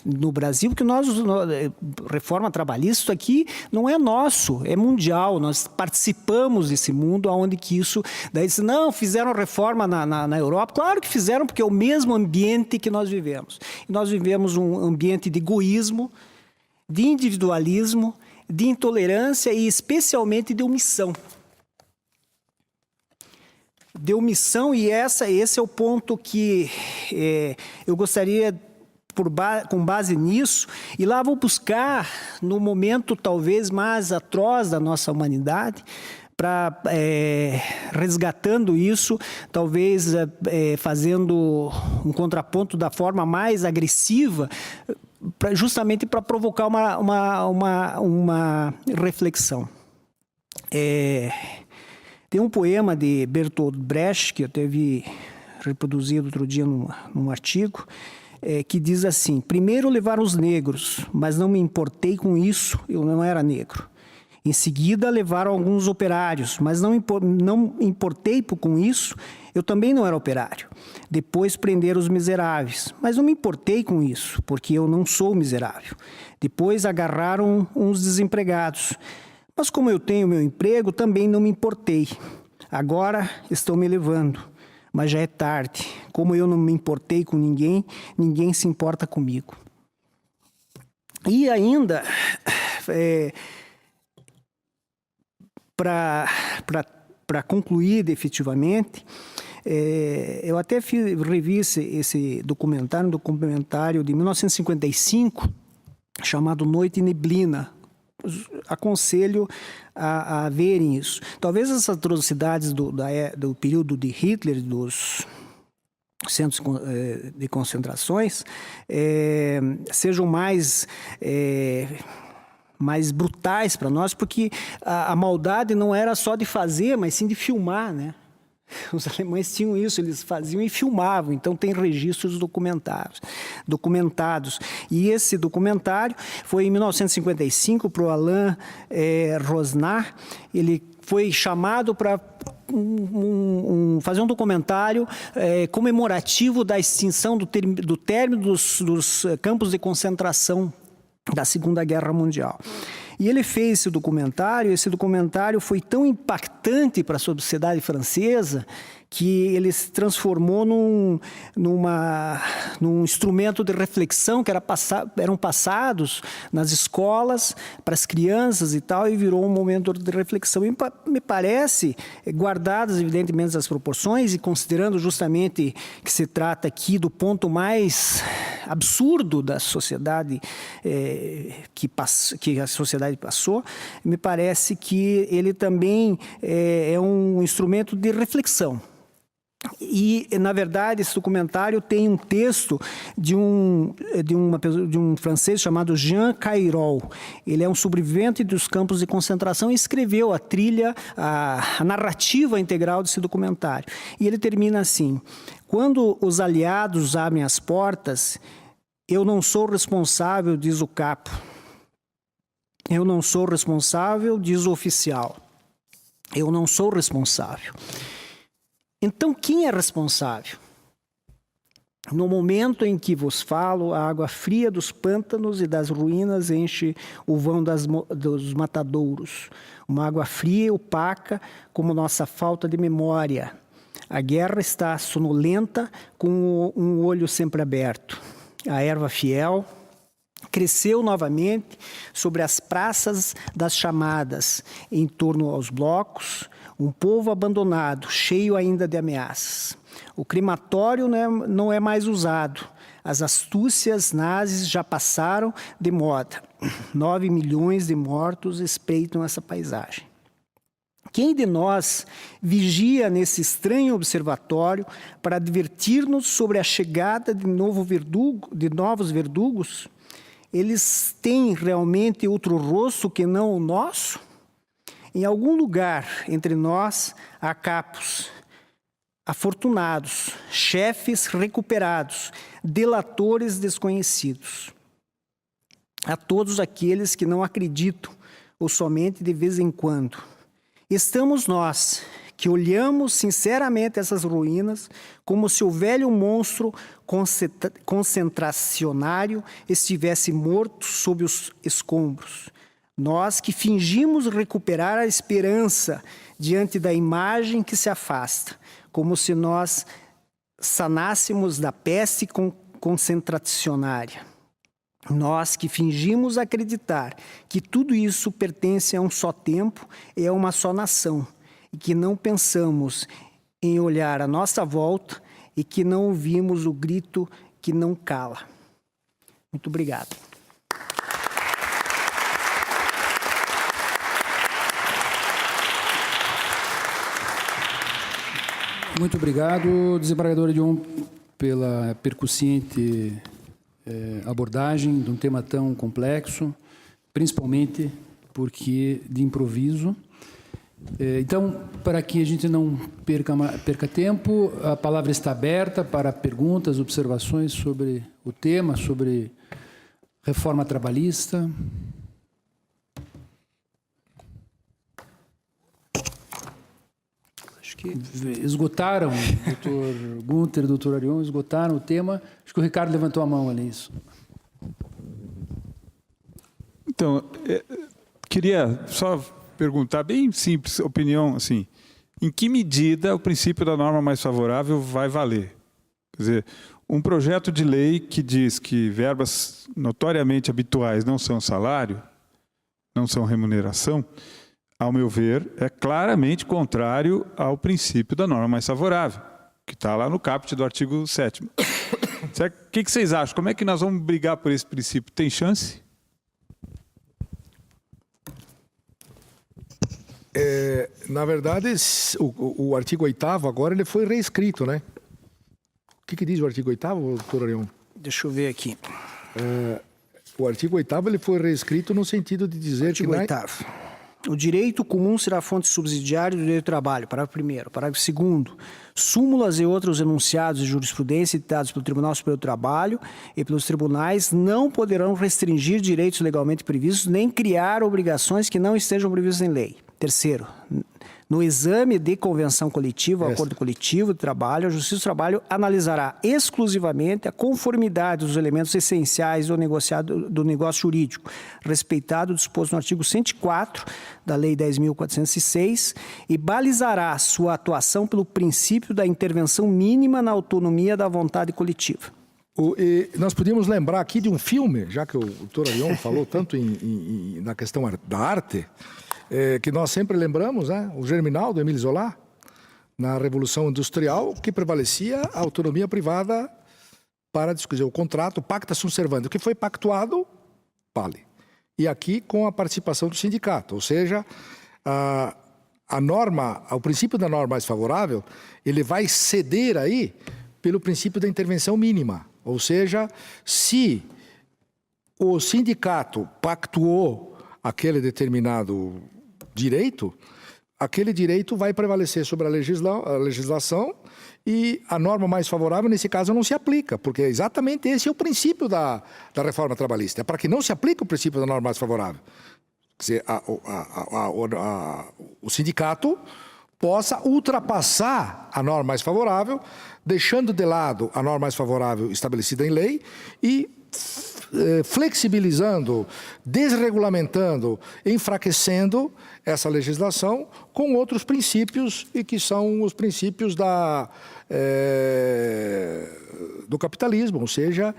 no Brasil, porque reforma trabalhista, isso aqui não é nosso, é mundial, nós participamos desse mundo onde que isso, daí disse, não, fizeram reforma na Europa, claro que fizeram, porque é o mesmo ambiente que nós vivemos. E nós vivemos um ambiente de egoísmo, de individualismo, de intolerância e especialmente de omissão. De omissão, e esse é o ponto que eu gostaria, com base nisso, e lá vou buscar, no momento talvez mais atroz da nossa humanidade, para resgatando isso, talvez fazendo um contraponto da forma mais agressiva, justamente para provocar uma reflexão. Tem um poema de Bertolt Brecht, que eu até vi reproduzido outro dia num artigo, que diz assim: primeiro levaram os negros, mas não me importei com isso, eu não era negro. Em seguida levaram alguns operários, mas não importei com isso, eu também não era operário. Depois prenderam os miseráveis, mas não me importei com isso, porque eu não sou miserável. Depois agarraram uns desempregados, mas como eu tenho meu emprego, também não me importei. Agora estão me levando, mas já é tarde. Como eu não me importei com ninguém, ninguém se importa comigo. E ainda, para concluir efetivamente, eu até revi esse documentário, um documentário de 1955, chamado Noite e Neblina. Aconselho a verem isso. Talvez as atrocidades do período de Hitler, dos centros de concentrações, sejam mais brutais para nós, porque a maldade não era só de fazer, mas sim de filmar, né? Os alemães tinham isso, eles faziam e filmavam, então tem registros documentados. E esse documentário foi em 1955 para o Alain Rosnar. Ele foi chamado para fazer um documentário comemorativo da extinção do término dos campos de concentração da Segunda Guerra Mundial. E ele fez esse documentário foi tão impactante para a sociedade francesa que ele se transformou num instrumento de reflexão que eram passados nas escolas para as crianças e tal, e virou um momento de reflexão. E me parece, guardadas evidentemente as proporções e considerando justamente que se trata aqui do ponto mais absurdo da sociedade que a sociedade passou, me parece que ele também é um instrumento de reflexão. E, na verdade, esse documentário tem um texto de um francês chamado Jean Cayrol. Ele é um sobrevivente dos campos de concentração e escreveu a narrativa integral desse documentário. E ele termina assim: quando os aliados abrem as portas, eu não sou responsável, diz o capo. Eu não sou responsável, diz o oficial. Eu não sou responsável. Então, quem é responsável? No momento em que vos falo, a água fria dos pântanos e das ruínas enche o vão dos matadouros. Uma água fria e opaca como nossa falta de memória. A guerra está sonolenta com um olho sempre aberto. A erva fiel cresceu novamente sobre as praças das chamadas, em torno aos blocos, um povo abandonado, cheio ainda de ameaças. O crematório não é mais usado. As astúcias nazis já passaram de moda. 9 milhões de mortos espreitam essa paisagem. Quem de nós vigia nesse estranho observatório para advertir-nos sobre a chegada de novos verdugos? Eles têm realmente outro rosto que não o nosso? Em algum lugar entre nós há capos afortunados, chefes recuperados, delatores desconhecidos. A todos aqueles que não acreditam, ou somente de vez em quando. Estamos nós, que olhamos sinceramente essas ruínas, como se o velho monstro concentracionário estivesse morto sob os escombros. Nós que fingimos recuperar a esperança diante da imagem que se afasta, como se nós sanássemos da peste concentracionária. Nós que fingimos acreditar que tudo isso pertence a um só tempo e a uma só nação, e que não pensamos em olhar à nossa volta e que não ouvimos o grito que não cala. Muito obrigado. Muito obrigado, desembargador Edion, pela percussiente abordagem de um tema tão complexo, principalmente porque de improviso. Então, para que a gente não perca tempo, a palavra está aberta para perguntas, observações sobre o tema, sobre reforma trabalhista. Esgotaram, doutor Gunther, doutor Arion, esgotaram o tema. Acho que o Ricardo levantou a mão ali. Isso. Então, queria só perguntar, bem simples, opinião, assim, em que medida o princípio da norma mais favorável vai valer? Quer dizer, um projeto de lei que diz que verbas notoriamente habituais não são salário, não são remuneração, ao meu ver, é claramente contrário ao princípio da norma mais favorável, que está lá no caput do artigo 7º. O que vocês acham? Como é que nós vamos brigar por esse princípio? Tem chance? Na verdade, o artigo 8º agora ele foi reescrito, né? O que diz o artigo 8º, doutor Arion? Deixa eu ver aqui. O artigo 8º ele foi reescrito no sentido de dizer artigo que... Artigo 8º. O direito comum será fonte subsidiária do direito do trabalho. Parágrafo 1º. Parágrafo 2º. Súmulas e outros enunciados de jurisprudência editados pelo Tribunal Superior do Trabalho e pelos tribunais não poderão restringir direitos legalmente previstos nem criar obrigações que não estejam previstas em lei. Terceiro, no exame de convenção coletiva, ou acordo coletivo de trabalho, a Justiça do Trabalho analisará exclusivamente a conformidade dos elementos essenciais do negócio jurídico, respeitado o disposto no artigo 104 da Lei 10.406, e balizará sua atuação pelo princípio da intervenção mínima na autonomia da vontade coletiva. Nós podíamos lembrar aqui de um filme, já que o doutor Arion falou tanto na questão da arte, que nós sempre lembramos, né? O Germinal, do Émile Zola, na Revolução Industrial, que prevalecia a autonomia privada para discutir o contrato, pacta sunt servanda, o que foi pactuado, vale. E aqui com a participação do sindicato, ou seja, o princípio da norma mais favorável, ele vai ceder aí pelo princípio da intervenção mínima, ou seja, se o sindicato pactuou aquele determinado direito, aquele direito vai prevalecer sobre a legislação e a norma mais favorável, nesse caso, não se aplica, porque exatamente esse é o princípio da reforma trabalhista, é para que não se aplique o princípio da norma mais favorável. Quer dizer, o sindicato possa ultrapassar a norma mais favorável, deixando de lado a norma mais favorável estabelecida em lei e flexibilizando, desregulamentando, enfraquecendo essa legislação com outros princípios, e que são os princípios do capitalismo, ou seja,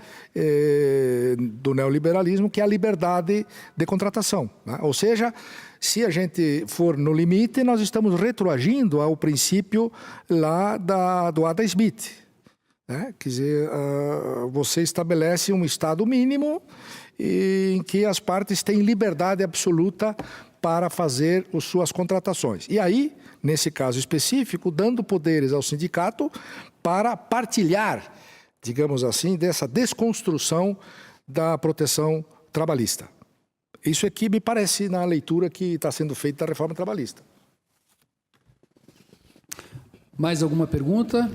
do neoliberalismo, que é a liberdade de contratação, né? Ou seja, se a gente for no limite, nós estamos retroagindo ao princípio lá do Adam Smith. Quer dizer, você estabelece um estado mínimo em que as partes têm liberdade absoluta para fazer as suas contratações. E aí, nesse caso específico, dando poderes ao sindicato para partilhar, digamos assim, dessa desconstrução da proteção trabalhista. Isso aqui me parece na leitura que está sendo feita da reforma trabalhista. Mais alguma pergunta?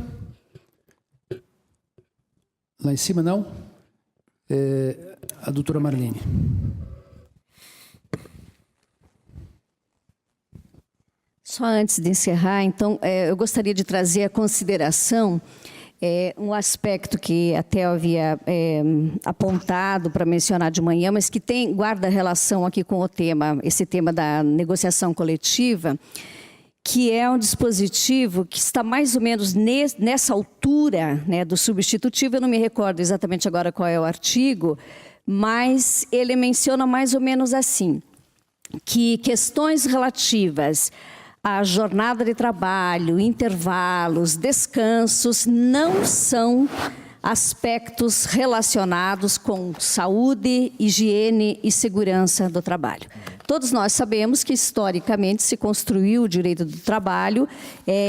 Lá em cima, não? A doutora Marlene. Só antes de encerrar, então, eu gostaria de trazer a consideração um aspecto que até eu havia apontado para mencionar de manhã, mas que guarda relação aqui com o tema, esse tema da negociação coletiva, que é um dispositivo que está mais ou menos nessa altura, né, do substitutivo. Eu não me recordo exatamente agora qual é o artigo, mas ele menciona mais ou menos assim, que questões relativas à jornada de trabalho, intervalos, descansos, não são aspectos relacionados com saúde, higiene e segurança do trabalho. Todos nós sabemos que, historicamente, se construiu o direito do trabalho,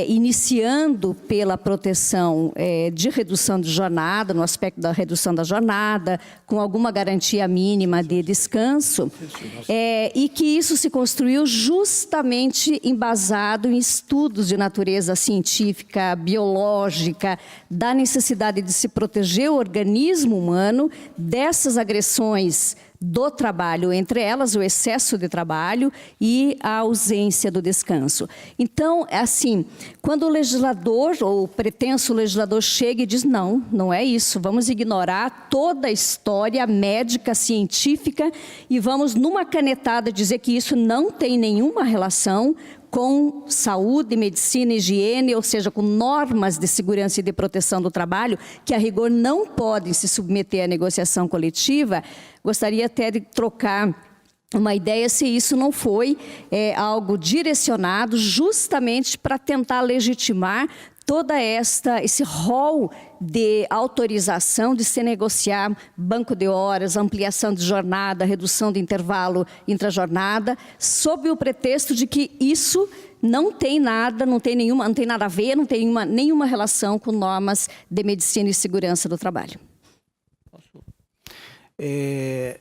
iniciando pela proteção de redução de jornada, no aspecto da redução da jornada, com alguma garantia mínima de descanso, e que isso se construiu justamente embasado em estudos de natureza científica, biológica, da necessidade de se proteger o organismo humano dessas agressões do trabalho, entre elas o excesso de trabalho e a ausência do descanso. Então, assim, quando o legislador ou o pretenso legislador chega e diz não, não é isso, vamos ignorar toda a história médica, científica e vamos numa canetada dizer que isso não tem nenhuma relação com saúde, medicina, higiene, ou seja, com normas de segurança e de proteção do trabalho, que a rigor não podem se submeter à negociação coletiva, gostaria até de trocar uma ideia se isso não foi algo direcionado justamente para tentar legitimar toda esse rol de autorização de se negociar banco de horas, ampliação de jornada, redução de intervalo intrajornada, sob o pretexto de que isso não tem nada, não tem nada a ver, não tem nenhuma relação com normas de medicina e segurança do trabalho. É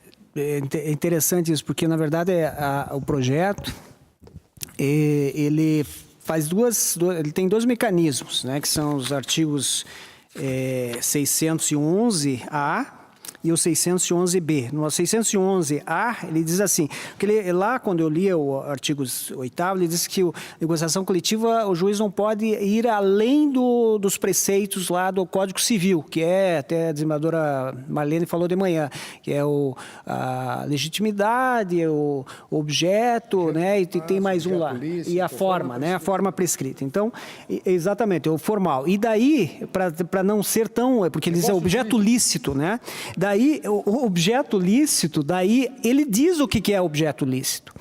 interessante isso, porque, na verdade, o projeto ele faz ele tem dois mecanismos, né, que são os artigos 611-A e o 611-B. No 611-A, ele diz assim, que lá quando eu li o artigo 8º, ele diz que a negociação coletiva, o juiz não pode ir além dos preceitos lá do Código Civil, que até a desembargadora Marlene falou de manhã, que é a legitimidade, o objeto, né, e tem mais um lá, e a forma, né, a forma prescrita. Então, exatamente, é o formal. E daí, para não ser tão, porque ele diz objeto lícito, né, daí, o objeto lícito, daí, ele diz o que é objeto lícito.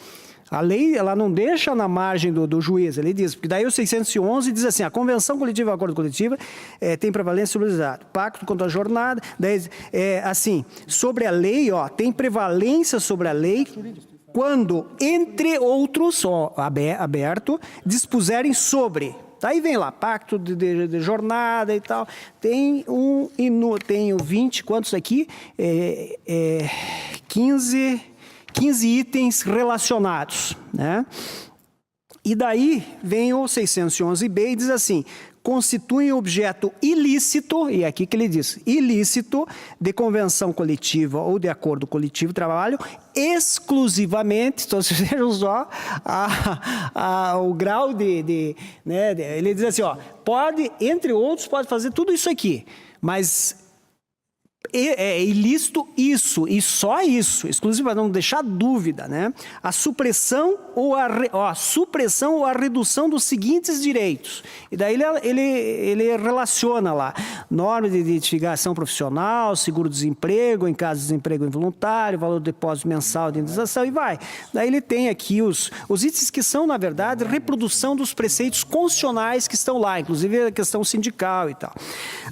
A lei, ela não deixa na margem do juiz, ele diz, porque daí o 611 diz assim, a convenção coletiva e o acordo coletivo tem prevalência sobre o Estado. Pacto contra a jornada, daí, assim, sobre a lei, tem prevalência sobre a lei quando, entre outros, aberto, dispuserem sobre... Daí vem lá, pacto de jornada e tal. Tenho 20, quantos aqui? 15 itens relacionados, né? E daí vem o 611-B e diz assim, constituem objeto ilícito, e é aqui que ele diz, ilícito de convenção coletiva ou de acordo coletivo de trabalho, exclusivamente, então vocês vejam só o grau né, ele diz assim, pode, entre outros, pode fazer tudo isso aqui, mas é ilícito isso, e só isso, exclusivo, para não deixar dúvida, né? A supressão ou a redução dos seguintes direitos. E daí ele relaciona lá, norma de identificação profissional, seguro-desemprego, em caso de desemprego involuntário, valor do depósito mensal de indenização, e vai. Daí ele tem aqui os itens que são, na verdade, reprodução dos preceitos constitucionais que estão lá, inclusive a questão sindical e tal.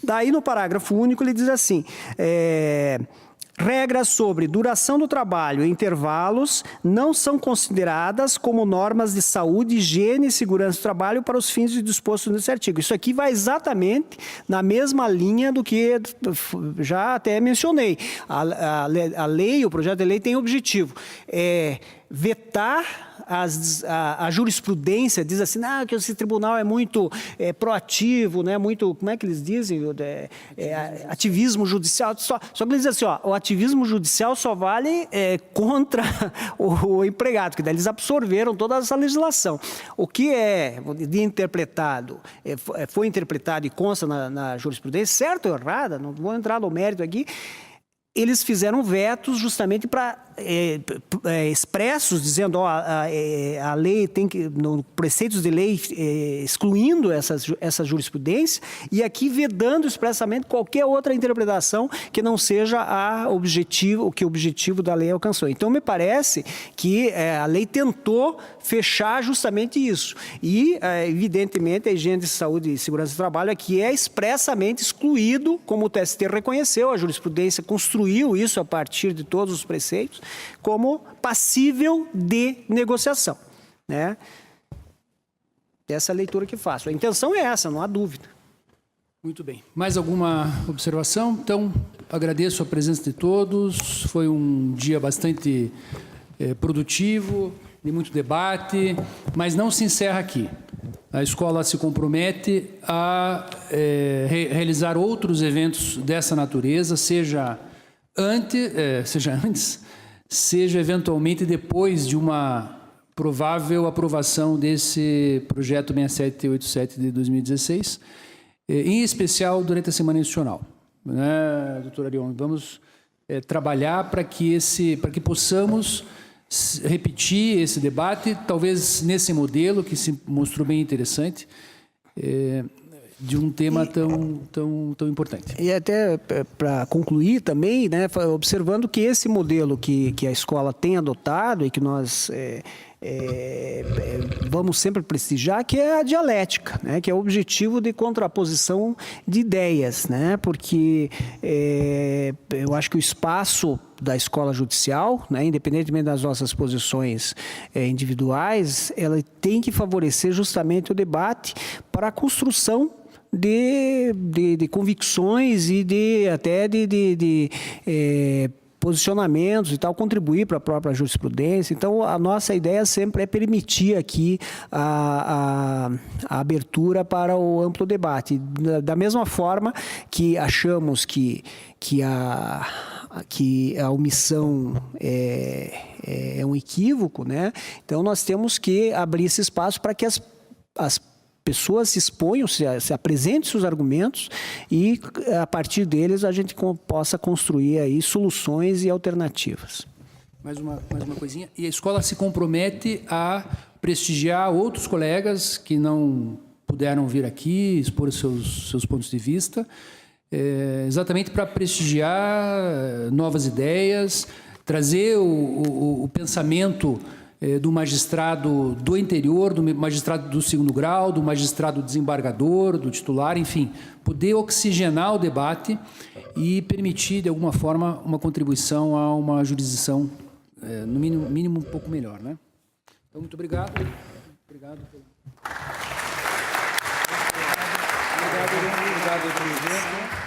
Daí, no parágrafo único, ele diz assim... regras sobre duração do trabalho e intervalos não são consideradas como normas de saúde, higiene e segurança do trabalho para os fins dispostos nesse artigo. Isso aqui vai exatamente na mesma linha do que já até mencionei. A lei, o projeto de lei tem objetivo, vetar a jurisprudência, diz assim, que esse tribunal é muito proativo, né? Muito, como é que eles dizem? Ativismo judicial. Só que eles dizem assim, o ativismo judicial só vale contra o empregado, que daí eles absorveram toda essa legislação. O que foi interpretado e consta na jurisprudência, certo ou errada, não vou entrar no mérito aqui, eles fizeram vetos justamente para expressos, dizendo a lei tem que, no preceitos de lei, excluindo essa jurisprudência, e aqui vedando expressamente qualquer outra interpretação que não seja o que o objetivo da lei alcançou. Então, me parece que a lei tentou fechar justamente isso. E, evidentemente, a higiene de saúde e segurança do trabalho aqui é expressamente excluído, como o TST reconheceu, a jurisprudência construiu isso a partir de todos os preceitos, como passível de negociação, né? Essa é a leitura que faço. A intenção é essa, não há dúvida. Muito bem. Mais alguma observação? Então, agradeço a presença de todos. Foi um dia bastante produtivo, de muito debate, mas não se encerra aqui. A escola se compromete a realizar outros eventos dessa natureza, seja antes, seja eventualmente depois de uma provável aprovação desse projeto 6787 de 2016, em especial durante a Semana Institucional. Né, doutora Arion? Vamos trabalhar para que possamos repetir esse debate, talvez nesse modelo que se mostrou bem interessante, de um tema tão importante. E até para concluir também, né, observando que esse modelo que a escola tem adotado e que nós vamos sempre prestigiar, que é a dialética, né, que é o objetivo de contraposição de ideias, né, porque eu acho que o espaço da escola judicial, né, independentemente das nossas posições individuais, ela tem que favorecer justamente o debate para a construção de convicções e até de posicionamentos e tal, contribuir para a própria jurisprudência. Então, a nossa ideia sempre é permitir aqui a abertura para o amplo debate. Da mesma forma que achamos que a omissão é um equívoco, né? Então, nós temos que abrir esse espaço para que as pessoas se exponham, se apresentem seus argumentos e, a partir deles, a gente possa construir aí soluções e alternativas. Mais uma coisinha. E a escola se compromete a prestigiar outros colegas que não puderam vir aqui, expor seus pontos de vista, exatamente para prestigiar novas ideias, trazer o pensamento do magistrado do interior, do magistrado do segundo grau, do magistrado desembargador, do titular, enfim, poder oxigenar o debate e permitir, de alguma forma, uma contribuição a uma jurisdição, no mínimo um pouco melhor, né? Então, muito obrigado. Obrigado pelo evento.